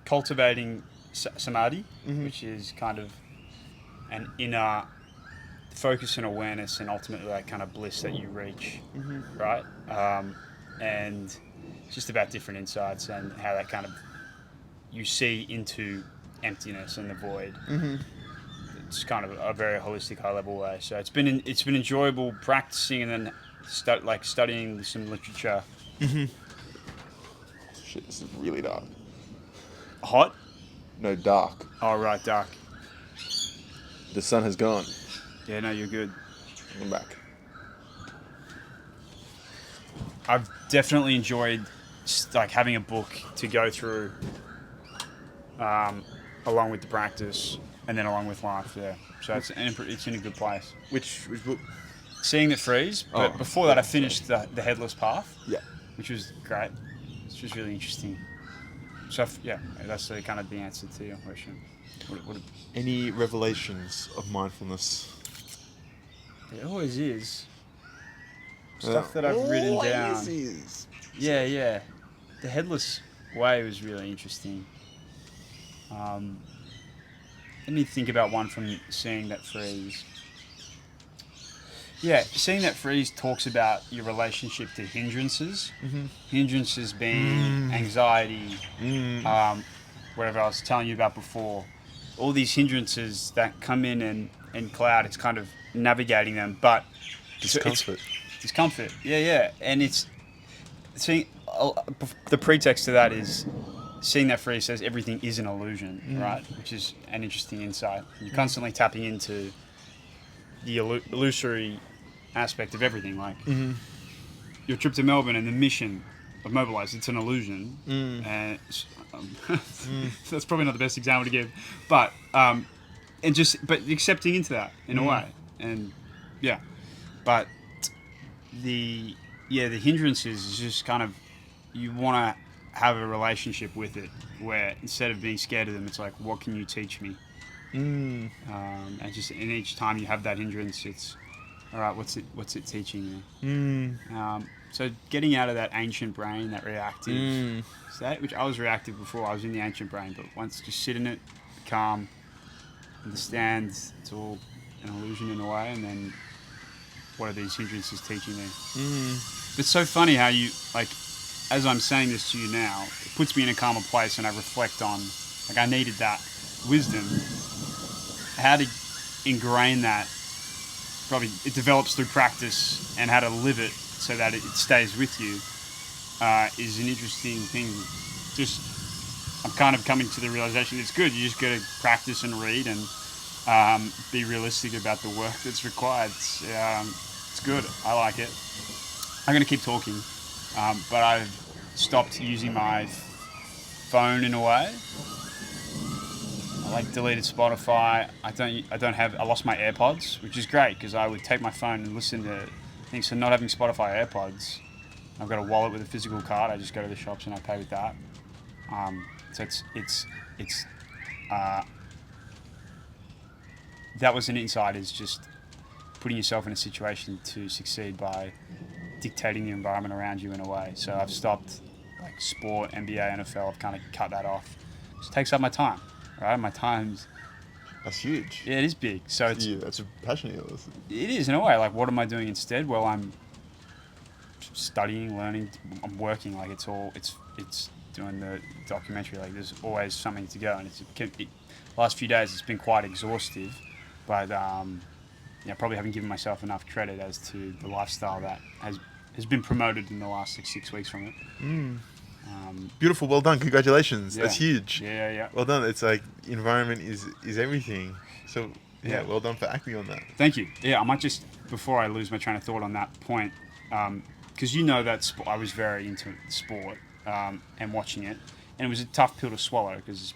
cultivating samadhi, which is kind of an inner focus and awareness, and ultimately that kind of bliss that you reach, right? And it's just about different insights and how that kind of you see into emptiness and the void. It's kind of a very holistic, high level way. So it's been enjoyable practicing and then studying some literature. Shit, this is really dark. Hot? No, dark. Oh right, dark. The sun has gone. Yeah, no, you're good. I'm back. I've definitely enjoyed like having a book to go through, along with the practice, and then along with life. Yeah, so it's in a good place. Which book? Seeing the Freeze, but Oh, before that, I finished the Headless Path, Yeah. which was great. It's just really interesting. So yeah, that's kind of the answer to your question. What Any revelations of mindfulness? it always is. Stuff that I've written down. Yeah. The Headless Way was really interesting. Let me think about one from Seeing That Freeze. Yeah, Seeing That Freeze talks about your relationship to hindrances. Hindrances being anxiety, whatever I was telling you about before. All these hindrances that come in and cloud, it's kind of navigating them, but Discomfort. discomfort. Yeah. And it's seeing the pretext to that is Seeing That Freeze says everything is an illusion, right? Which is an interesting insight. You're constantly tapping into the illusory aspect of everything, like your trip to Melbourne and the mission of Mobilize. It's an illusion, and that's probably not the best example to give, but accepting into that in a way, and yeah, but the hindrances is just kind of you want to have a relationship with it where instead of being scared of them, it's like, what can you teach me? And each time you have that hindrance, it's all right. What's it teaching me? So getting out of that ancient brain, that reactive state, which I was reactive before. I was in the ancient brain, but once just sit in it, calm, understand it's all an illusion in a way, and then what are these hindrances teaching me? It's so funny how you like. As I'm saying this to you now, it puts me in a calmer place, and I reflect on, like, I needed that wisdom. How to ingrain that, probably it develops through practice, and how to live it so that it stays with you is an interesting thing. I'm kind of coming to the realization it's good. You just got to practice and read and be realistic about the work that's required. It's good. I like it. I'm going to keep talking. But I've stopped using my phone in a way. I deleted Spotify. I lost my AirPods, which is great because I would take my phone and listen to things. So not having Spotify AirPods, I've got a wallet with a physical card. I just go to the shops and I pay with that. So that was an insight. Is just putting yourself in a situation to succeed by dictating the environment around you in a way. So I've stopped like sport, NBA, NFL. I've kind of cut that off. It just takes up my time, right? My time's That's huge. yeah, it is big. So it's Yeah, that's a passion of yours. it is in a way. Like, what am I doing instead? Well, I'm studying, learning. I'm working. Like it's doing the documentary. Like there's always something to go, and last few days it's been quite exhaustive, but probably haven't given myself enough credit as to the lifestyle that has been promoted in the last 6 weeks from it. Beautiful. Well done. Congratulations. Yeah. That's huge. Yeah. Well done. It's like environment is everything. So yeah, well done for acting on that. Thank you. Yeah, I might just, before I lose my train of thought on that point, because you know that I was very into sport and watching it, and it was a tough pill to swallow because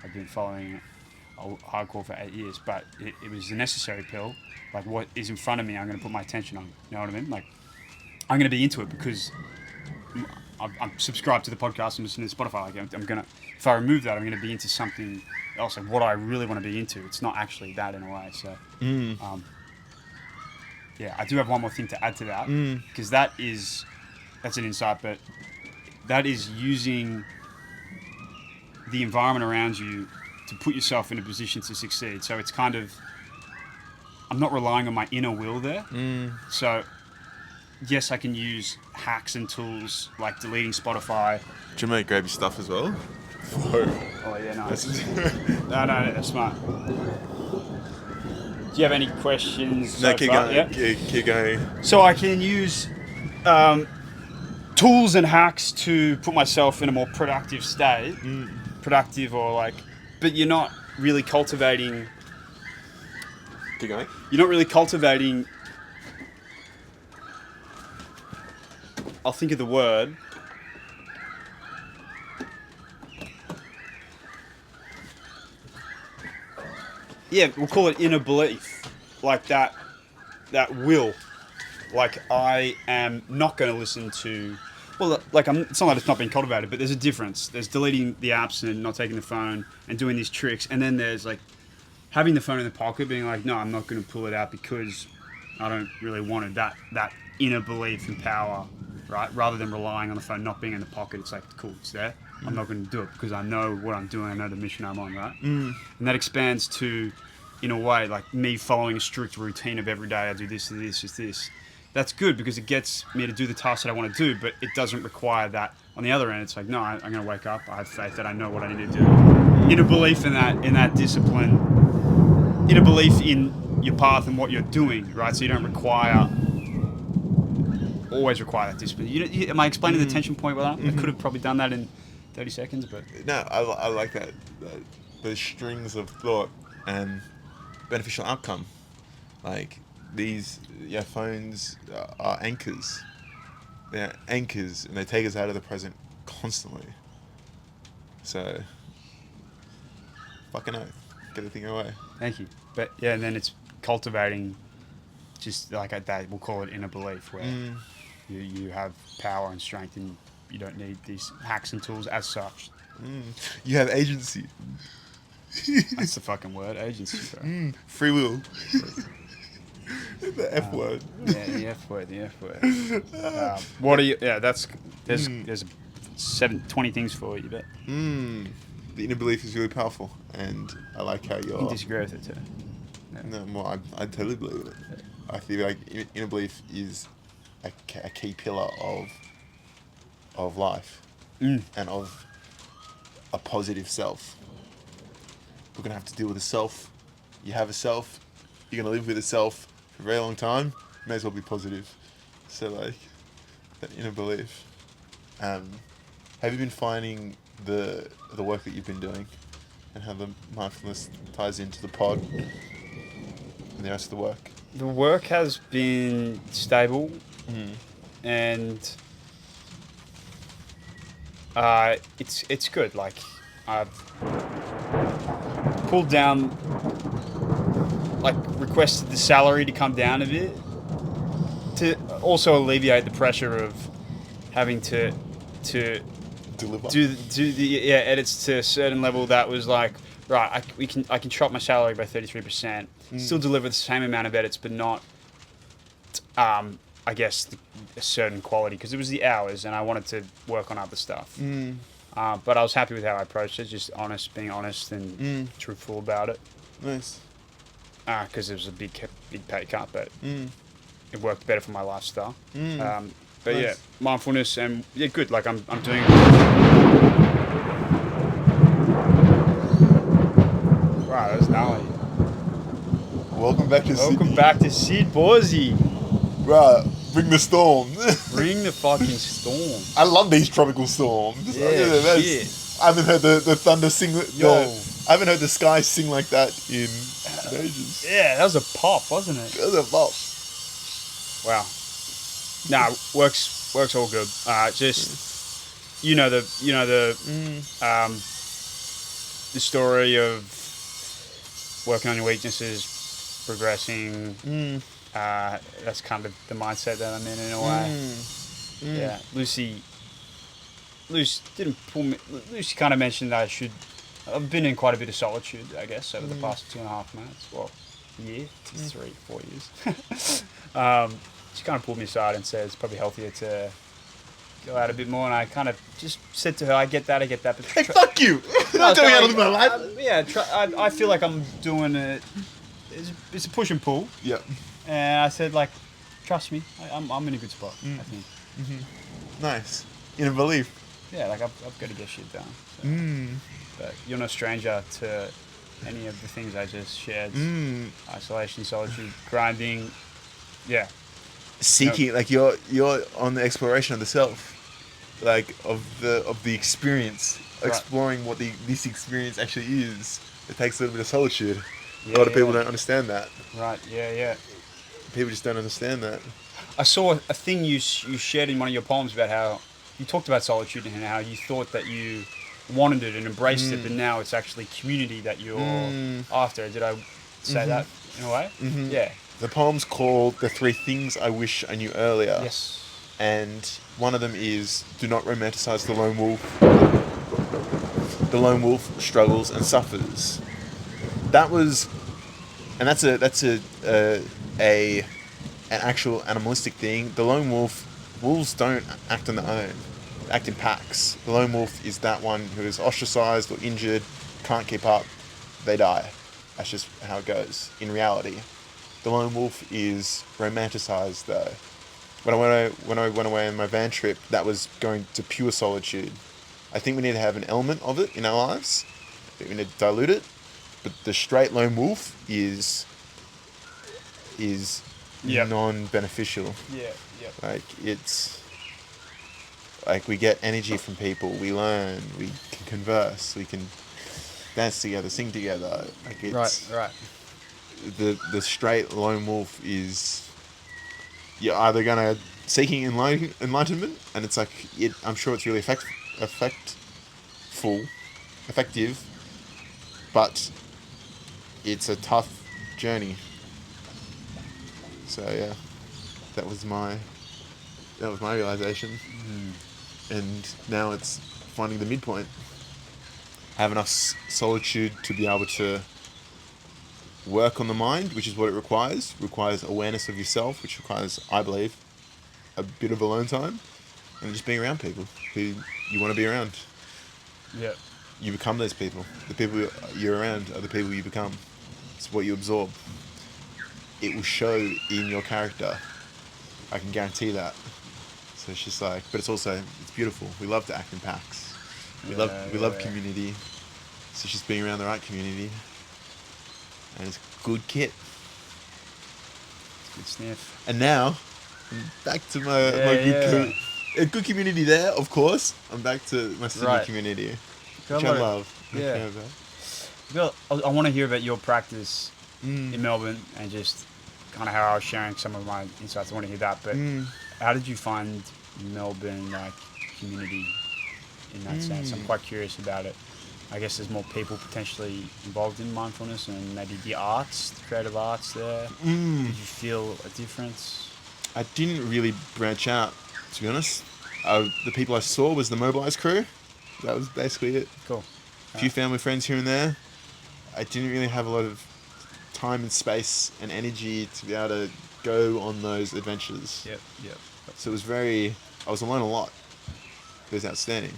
I've been following it hardcore for 8 years, but it was a necessary pill. Like what is in front of me, I'm going to put my attention on. You know what I mean? Like I'm going to be into it because I'm subscribed to the podcast. I'm listening to Spotify. Like I'm going to, if I remove that, I'm going to be into something else. Like what I really want to be into. It's not actually that in a way. So, yeah, I do have one more thing to add to that because that's an insight, but that is using the environment around you to put yourself in a position to succeed. So it's kind of, I'm not relying on my inner will there. So yes, I can use hacks and tools like deleting Spotify. Do you want to grab your stuff as well? Oh yeah, nice. No, that's smart. Do you have any questions? No, so keep far? going. Yeah? Keep going. So I can use tools and hacks to put myself in a more productive state. Productive or like, but you're not really cultivating. Keep going. You're not really cultivating. I'll think of the word. Yeah, we'll call it inner belief. Like that will. Like I am not going to listen to. Well, like it's not that it's not being cultivated, but there's a difference. There's deleting the apps and not taking the phone and doing these tricks, and then there's like having the phone in the pocket, being like, no, I'm not going to pull it out because I don't really want it. That inner belief and power, right? Rather than relying on the phone not being in the pocket, it's like, cool, it's there. I'm not going to do it because I know what I'm doing. I know the mission I'm on, right? And that expands to, in a way, like me following a strict routine of every day. I do this, this. That's good because it gets me to do the tasks that I want to do, but it doesn't require that. On the other end, it's like, no, I'm going to wake up. I have faith that I know what I need to do. Inner belief in that discipline. Inner belief in your path and what you're doing, right? So you don't always require that discipline. Am I explaining the tension point well enough? I could have probably done that in 30 seconds, but... No, I like that. Those strings of thought and beneficial outcome. Like... These phones are anchors. They're anchors, and they take us out of the present constantly. So, fucking oath, get the thing away. Thank you. But yeah, and then it's cultivating, just like that. We'll call it inner belief, where you have power and strength, and you don't need these hacks and tools as such. You have agency. That's the fucking word, agency. Bro. Free will. The F word. Yeah, the F word. What are you? Yeah, there's 20 things for you, bet. The inner belief is really powerful, and I like how you're... You disagree with it too. Yeah. No, well, I totally believe it. Yeah. I feel like inner belief is a key pillar of life and of a positive self. We're going to have to deal with a self. You have a self, you're going to live with a self for a very long time, may as well be positive. So, like, that inner belief. Have you been finding the work that you've been doing and how the mindfulness ties into the pod and the rest of the work? The work has been stable and it's good. Like, I've pulled down, like, requested the salary to come down a bit to also alleviate the pressure of having to Deliver. do the edits to a certain level that was like right, I can chop my salary by 33%, still deliver the same amount of edits, but not, I guess, a certain quality, because it was the hours, and I wanted to work on other stuff. But I was happy with how I approached it, just being honest and truthful about it. Nice. Because it was a big pay cut, but it worked better for my lifestyle. But Nice. yeah, mindfulness and good. Like I'm doing. Wow, that was gnarly. Welcome back to Sydney. Welcome back to Sid Borzy. Right, bring the storm. Bring the fucking storm. I love these tropical storms. Yeah, I haven't heard the thunder sing. Yo. I haven't heard the sky sing like that in ages. Yeah, that was a pop, wasn't it? That's a bop. Wow. Nah, works all good. Just the story of working on your weaknesses, progressing. That's kind of the mindset that I'm in a way. Yeah, Lucy didn't pull me. Lucy kind of mentioned that I've been in quite a bit of solitude, I guess, over the past 2.5 months. Well, year, 3, 4 years. She kind of pulled me aside and said it's probably healthier to go out a bit more, and I kind of just said to her, I get that, but Hey, fuck you! Don't tell me how to live my life. I feel like I'm doing it. It's a push and pull. Yep. And I said, like, trust me, I'm in a good spot, I think. Nice. In a belief. Yeah, like, I've got to get shit done. So. But you're no stranger to any of the things I just shared. Isolation, solitude, grinding. Yeah. Seeking, like you're on the exploration of the self, like of the experience, exploring what this experience actually is. It takes a little bit of solitude. A lot of people don't understand that. Right. Yeah. People just don't understand that. I saw a thing you shared in one of your poems about how you talked about solitude and how you thought that you wanted it and embraced it, but now it's actually community that you're after. Did I say that in a way? Yeah. The poem's called "The Three Things I Wish I Knew Earlier." Yes. And one of them is, do not romanticize the lone wolf. The lone wolf struggles and suffers. That's an actual animalistic thing. The lone wolves don't act on their own. They act in packs. The lone wolf is that one who is ostracized or injured, can't keep up, they die. That's just how it goes in reality. The lone wolf is romanticized though. When I went away on my van trip, that was going to pure solitude. I think we need to have an element of it in our lives. We need to dilute it. But the straight lone wolf is non-beneficial. Yeah. Like it's like we get energy from people. We learn. We can converse. We can dance together, sing together. Like it's Right. The straight lone wolf is you're either gonna seeking enlightenment, and it's like I'm sure it's really effective, but it's a tough journey. So yeah, that was my realization, and now it's finding the midpoint. Have enough solitude to be able to work on the mind, which is what it requires. Requires awareness of yourself, which requires, I believe, a bit of alone time, and just being around people who you want to be around. Yeah. You become those people. The people you're around are the people you become. It's what you absorb. It will show in your character. I can guarantee that. So it's just like, but it's beautiful. We love to act in packs. We love community. So it's just being around the right community. And it's good kit. It's good sniff. And now, I'm back to my good community there, of course. I'm back to my Sydney community, which I love. Yeah. Bill, I want to hear about your practice in Melbourne and just kind of how I was sharing some of my insights. I want to hear that. But how did you find Melbourne community in that sense? I'm quite curious about it. I guess there's more people potentially involved in mindfulness and maybe the arts, the creative arts there. Did you feel a difference? I didn't really branch out, to be honest. The people I saw was the Mobilise crew. That was basically it. Cool. A few family friends here and there. I didn't really have a lot of time and space and energy to be able to go on those adventures. Yep. Yep. So it was very, I was alone a lot. It was outstanding.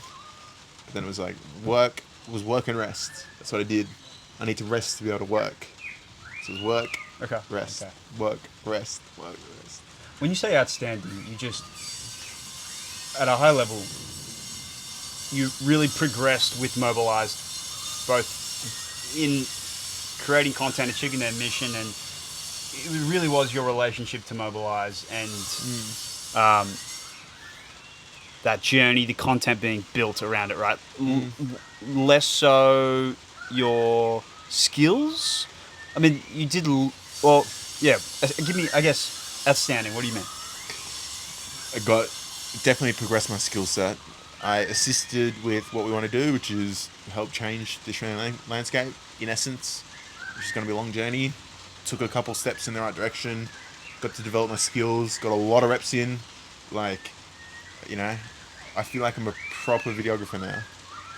But then it was like, work was work and rest. That's what I did. I need to rest to be able to work. So it was work, Okay. rest, Okay. work, rest, work, rest. When you say outstanding, you just at a high level, you really progressed with Mobilized, both in creating content, achieving their mission, and it really was your relationship to Mobilize and that journey, the content being built around it, right? Less so your skills. I mean, you did well. Yeah, give me. I guess outstanding. What do you mean? I got definitely progressed my skill set. I assisted with what we want to do, which is help change the Australian landscape, in essence, which is going to be a long journey. Took a couple steps in the right direction, got to develop my skills, got a lot of reps in. Like, you know, I feel like I'm a proper videographer now.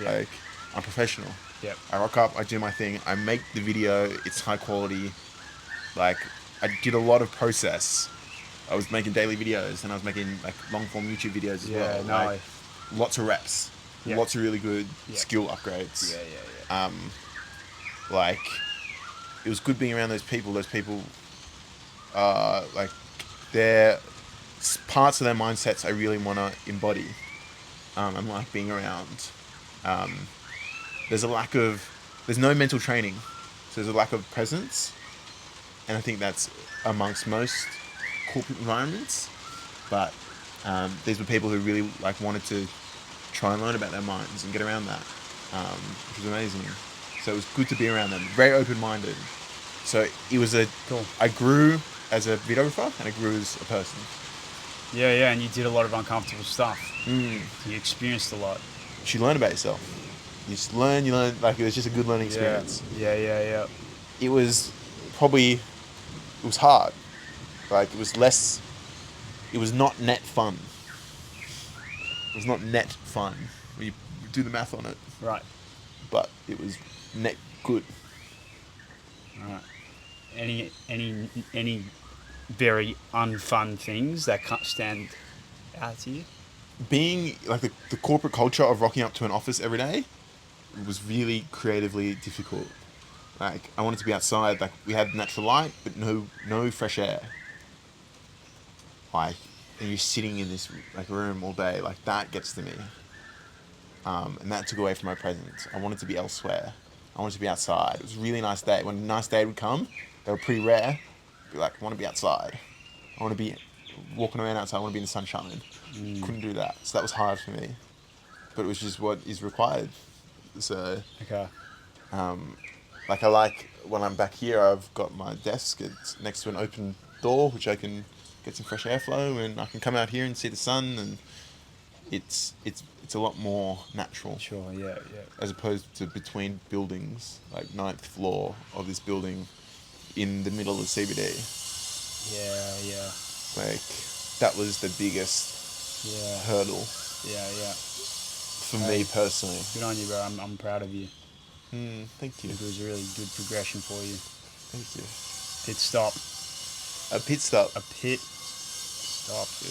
Yeah. Like, I'm professional. Yep. I rock up, I do my thing, I make the video, it's high quality. Like, I did a lot of process. I was making daily videos and I was making like long form YouTube videos as well. No. Like, lots of reps, Yeah. lots of really good Yeah. skill upgrades. Yeah. Like, it was good being around those people. Those people, like, they're parts of their mindsets I really want to embody. And like being around. There's no mental training, so there's a lack of presence, and I think that's amongst most corporate environments. But these were people who really like wanted to try and learn about their minds and get around that, which was amazing. So it was good to be around them. Very open-minded. So it was Cool. I grew as a videographer and I grew as a person. Yeah, and you did a lot of uncomfortable stuff. Mm. You experienced a lot. You learn about yourself. You learn, like it was just a good learning experience. Yeah. It was hard. Like it was not net fun. It was not net fun when you do the math on it. Right. But it was net good. All right. Any very unfun things that can't stand out to you? Being like the corporate culture of rocking up to an office every day was really creatively difficult. Like I wanted to be outside. Like we had natural light, but no fresh air. Like, and you're sitting in this like room all day. Like that gets to me. And that took away from my presence. I wanted to be elsewhere. I wanted to be outside. It was a really nice day. When a nice day would come, they were pretty rare. Be like, I want to be outside. I want to be walking around outside. I want to be in the sunshine. Couldn't do that. So that was hard for me. But it was just what is required. So, Okay. like I like when I'm back here, I've got my desk. It's next to an open door, which I can get some fresh airflow, and I can come out here and see the sun, and it's a lot more natural. Sure. Yeah. As opposed to between buildings, like 9th floor of this building in the middle of the CBD. Yeah. Like, that was the biggest hurdle Yeah. for me personally. Good on you, bro. I'm proud of you. Thank you. It was a really good progression for you. Thank you. Pit stop. A pit stop. A pit stop, dude.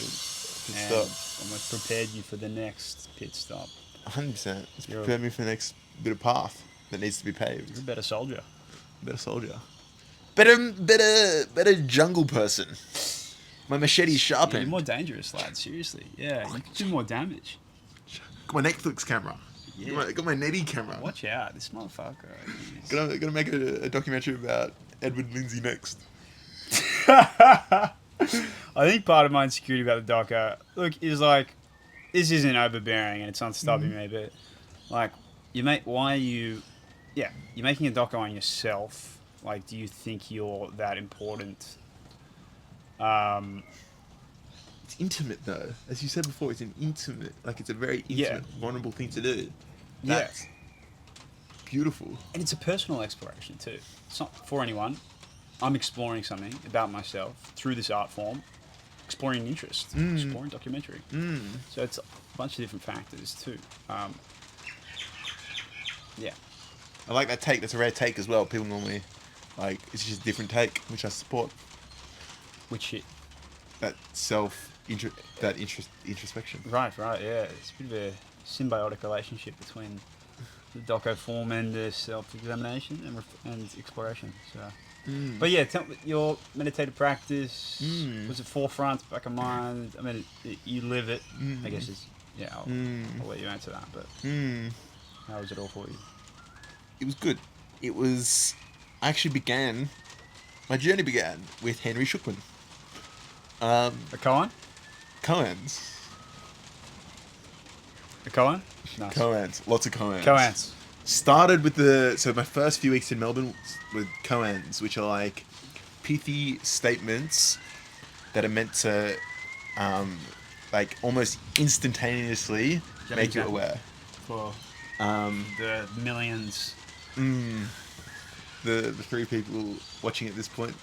Pit And stop. almost prepared you for the next pit stop. 100%. It's You're prepared me for the next bit of path that needs to be paved. You're a better soldier. Better soldier. Better jungle person. My machete's sharpened. You're more dangerous, lad. Seriously. Yeah, you can do more damage. Got my Netflix camera. Yeah. Got my Netty camera. Watch out, this motherfucker. Gonna make a documentary about Edward Lindsay next. I think part of my insecurity about the doco, look, is like, this isn't overbearing and it's not stopping me, but like, you're making a doco on yourself. Like, do you think you're that important? It's intimate though. As you said before, it's a very intimate, vulnerable thing to do. That's beautiful. And it's a personal exploration too. It's not for anyone. I'm exploring something about myself through this art form, exploring an interest, exploring documentary. So it's a bunch of different factors too. I like that take. That's a rare take as well. People normally like it's just a different take, which I support. Which shit. That that introspection. Right, yeah. It's a bit of a symbiotic relationship between the doco form and the self-examination and exploration. So, but yeah, tell me, your meditative practice was it forefront, back of mind? I mean, you live it. I guess it's yeah. I'll let you answer that. But how was it all for you? It was good. It was. I actually began. My journey began with Henry Schuckman. A koan? Koans. A koan? Nice. Koans. Lots of koans. Koans. Started with so my first few weeks in Melbourne with koans, which are like pithy statements that are meant to, like almost instantaneously make you aware. For the millions. The 3 people watching at this point.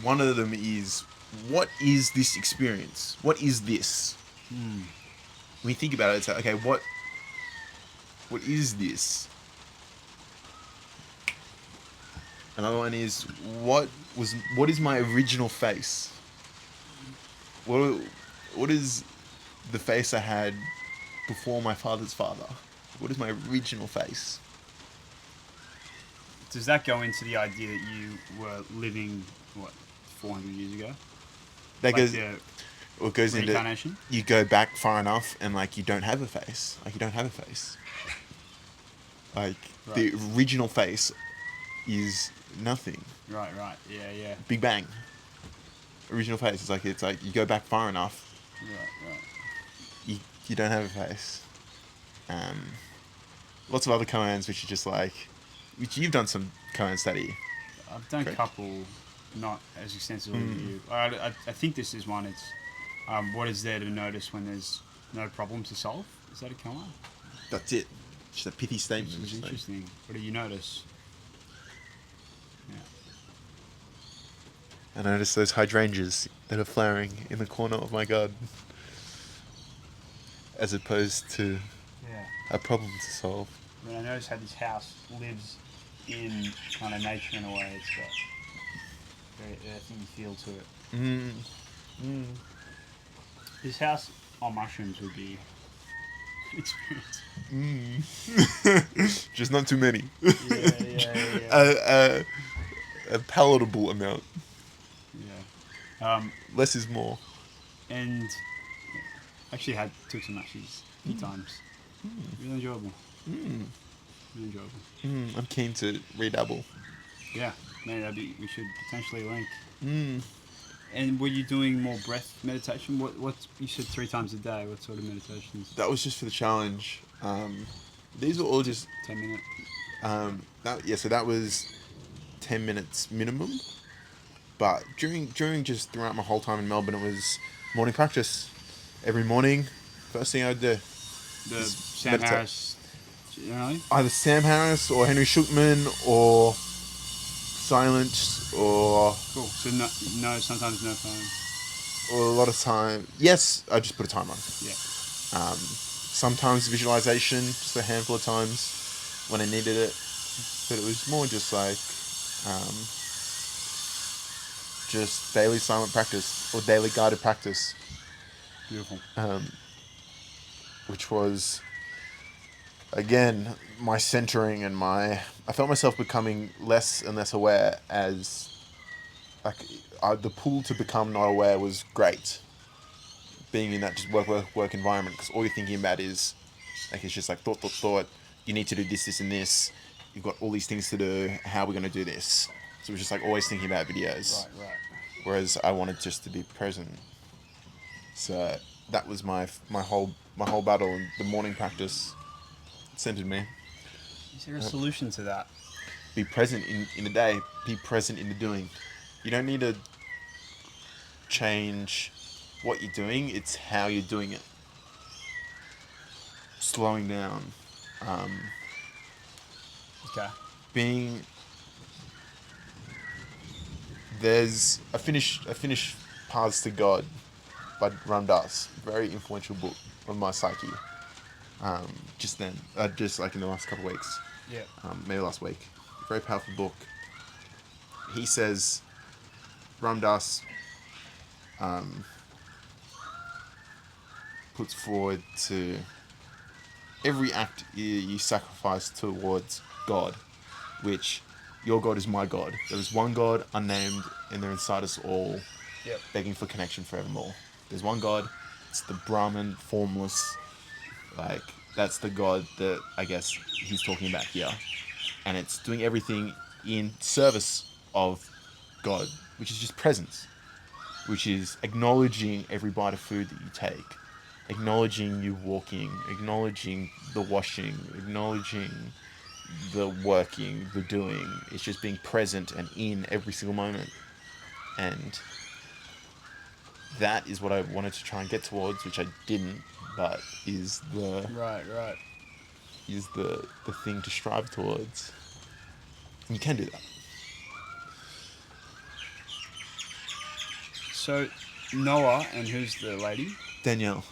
One of them is, what is this experience? What is this? When you think about it, it's like, okay, what is this? Another one is, what is my original face? What is the face I had before my father's father? What is my original face? Does that go into the idea that you were living 400 years ago? That Like goes. the It goes into, reincarnation? you go back far enough and like you don't have a face. Like you don't have a face. Like the original face is nothing. Right. Yeah. Big Bang. Original face. It's like you go back far enough. Right. You don't have a face. Lots of other koans which are just like, which you've done some koan study. I've done a couple, not as extensively as you. I think this is one. It's what is there to notice when there's no problem to solve? Is that a koan? That's it. Just a pithy statement. Which is interesting. What do you notice? Yeah. I notice those hydrangeas that are flowering in the corner of my garden, as opposed to a problem to solve. I mean, I notice how this house lives in kind of nature in a way. It's got very earthy feel to it. This house on mushrooms would be an experience. Just not too many. Yeah. A palatable amount. Yeah. Less is more. And actually took some mushies a few times. Really enjoyable. Really enjoyable. I'm keen to redouble. Yeah, maybe we should potentially link. And were you doing more breath meditation? What you said 3 times a day? What sort of meditations? That was just for the challenge. These were all just 10-minute. So that was 10 minutes minimum. But during just throughout my whole time in Melbourne, it was morning practice. Every morning, first thing I'd do. The Sam Harris, generally? Either Sam Harris or Henry Schuckman or silence or... Cool. So sometimes no phone. Or a lot of time... Yes, I just put a timer. Yeah. Sometimes visualization, just a handful of times when I needed it. But it was more just like... just daily silent practice or daily guided practice. Beautiful. Which was, again, my centering and I felt myself becoming less and less aware as, like, the pull to become not aware was great. Being in that just work environment, because all you're thinking about is, like, it's just like thought. You need to do this, and this. You've got all these things to do. How are we going to do this? So it was just like always thinking about videos. Right. Whereas I wanted just to be present. So that was my whole battle, and the morning practice centered me. Is there a solution to that? Be present in the day. Be present in the doing. You don't need to change what you're doing. It's how you're doing it. Slowing down. Okay. There's I finished Paths to God by Ram Dass. Very influential book on my psyche. just then, just like in the last couple of weeks, Yeah. maybe last week. Very powerful book. He says Ram Dass puts forward to every act you sacrifice towards God, which your God is my God. There is one God, unnamed, and they're inside us all, Yep. begging for connection forevermore. There's one God. It's the Brahman, formless. Like, that's the God that I guess he's talking about here. And it's doing everything in service of God, which is just presence, which is acknowledging every bite of food that you take, acknowledging you walking, acknowledging the washing, acknowledging the working, the doing. It's just being present and in every single moment. And that is what I wanted to try and get towards, which I didn't, but is Right. the thing to strive towards. And you can do that. So Noah and who's the lady? Danielle.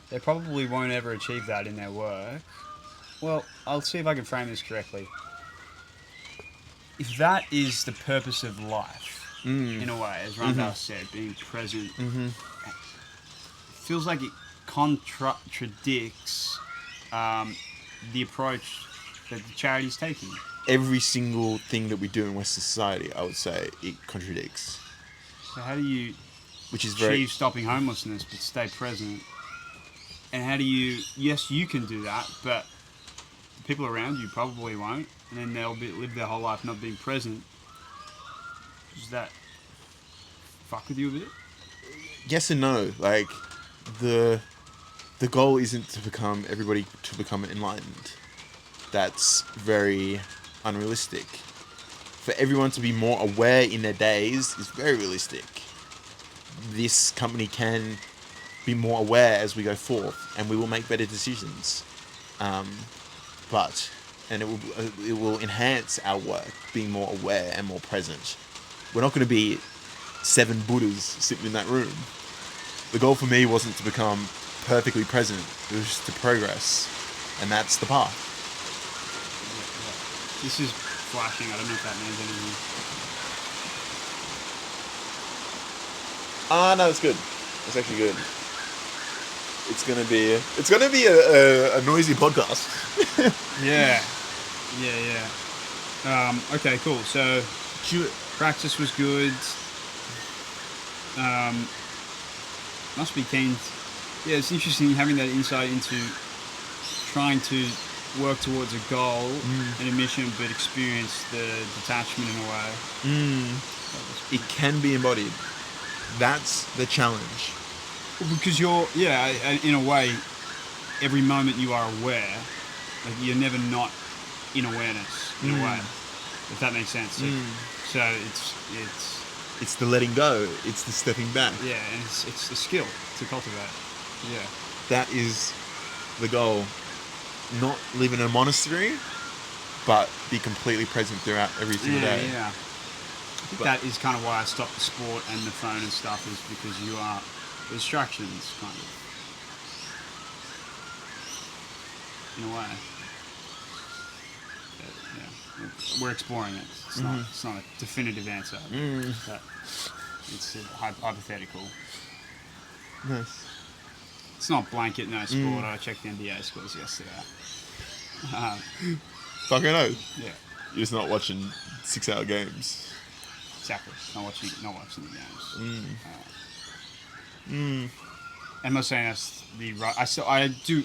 They probably won't ever achieve that in their work. Well, I'll see if I can frame this correctly. If that is the purpose of life, in a way, as Ramdas said, being present, it feels like it contradicts the approach that the charity's taking. Every single thing that we do in Western society, I would say, it contradicts. So how do you Which is achieve very... stopping homelessness but stay present? And how do you... Yes, you can do that, but the people around you probably won't, and then they'll live their whole life not being present. Does that fuck with you a bit? Yes and no. Like, the goal isn't to become everybody to become enlightened. That's very unrealistic. For everyone to be more aware in their days is very realistic. This company can be more aware as we go forth, and we will make better decisions. And it will enhance our work, being more aware and more present. We're not going to be 7 Buddhas sitting in that room. The goal for me wasn't to become perfectly present. It was just to progress, and that's the path. This is flashing. I don't know if that means anything. No, it's good. It's actually good. It's gonna be a noisy podcast. Yeah. Okay, cool. So practice was good. Must be keen. Yeah, it's interesting having that insight into trying to work towards a goal and a mission, but experience the detachment in a way. It can be embodied. That's the challenge. Because in a way, every moment you are aware. Like you're never not in awareness in a way. If that makes sense. So It's the letting go. It's the stepping back. yeah, and it's a skill to cultivate. Yeah. That is the goal. Not live in a monastery, but be completely present throughout every single day. Yeah. I think that is kind of why I stopped the sport and the phone and stuff, is because you are distractions, kind of. In a way. Yeah. We're exploring it. It's not a definitive answer. But it's hypothetical. Nice. It's not blanket no sport. I checked the NBA scores yesterday. Fucking no. Yeah. You're just not watching 6-hour games. Exactly. Not watching the games. I'm not saying that's the right. I do.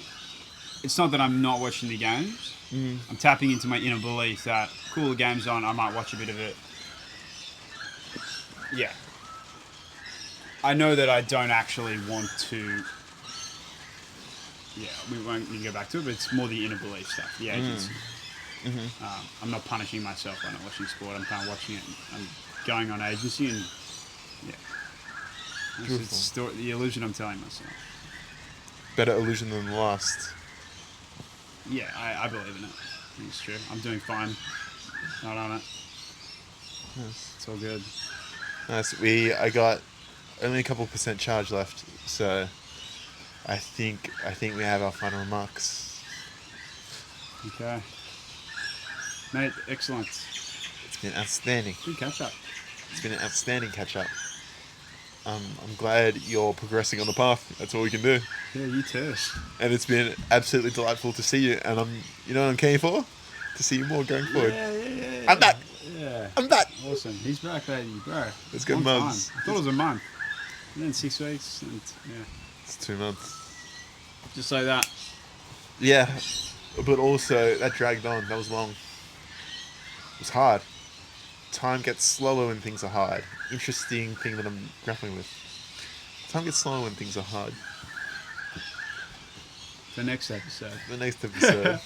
It's not that I'm not watching the games. I'm tapping into my inner belief that cool, the game's on. I might watch a bit of it. Yeah. I know that I don't actually want to. Yeah, we won't need to go back to it, but it's more the inner belief stuff, the agency. I'm not punishing myself by not watching sport. I'm kind of watching it. I'm going on agency, and yeah, it's the illusion I'm telling myself. Better illusion than the last. Yeah, I believe in it. I think it's true. I'm doing fine. Not on it. Nice. It's all good. Nice. I got only a couple % charge left, so I think we have our final remarks. Okay. Mate, excellent. It's been outstanding. Good catch up. It's been an outstanding catch up. I'm glad you're progressing on the path. That's all we can do. Yeah, you too. And it's been absolutely delightful to see you. And you know what I'm keen for? To see you more going forward. Yeah. I'm back. Yeah. I'm back. Awesome. He's back, baby, bro. Let's go, Long Mubs. time. I thought it was a month. And then 6 weeks, and yeah, It's 2 months. just like that. Yeah, but also that dragged on. That was long. It was hard. Time gets slower when things are hard. Interesting thing that I'm grappling with. Time gets slower when things are hard. The next episode. The next episode,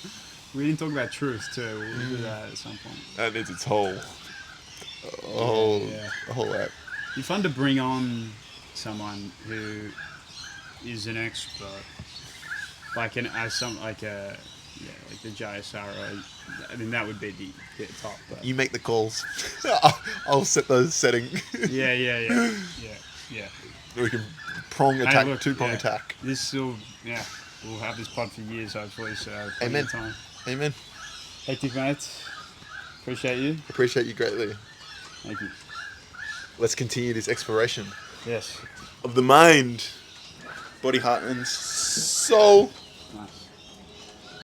We didn't talk about truth too. We'll do that at some point. that needs its whole app. It'd be fun to bring on someone who is an expert, like like the JSR. I mean, that would be the top. But You make the calls. I'll set those settings. yeah. We can prong attack, look, two-prong yeah. attack. We'll have this pod for years, hopefully. So plenty Amen. of time. Amen. Hectic, mates. Appreciate you. Appreciate you greatly. Thank you. Let's continue this exploration Yes. of the mind, body, heart, and soul. Nice.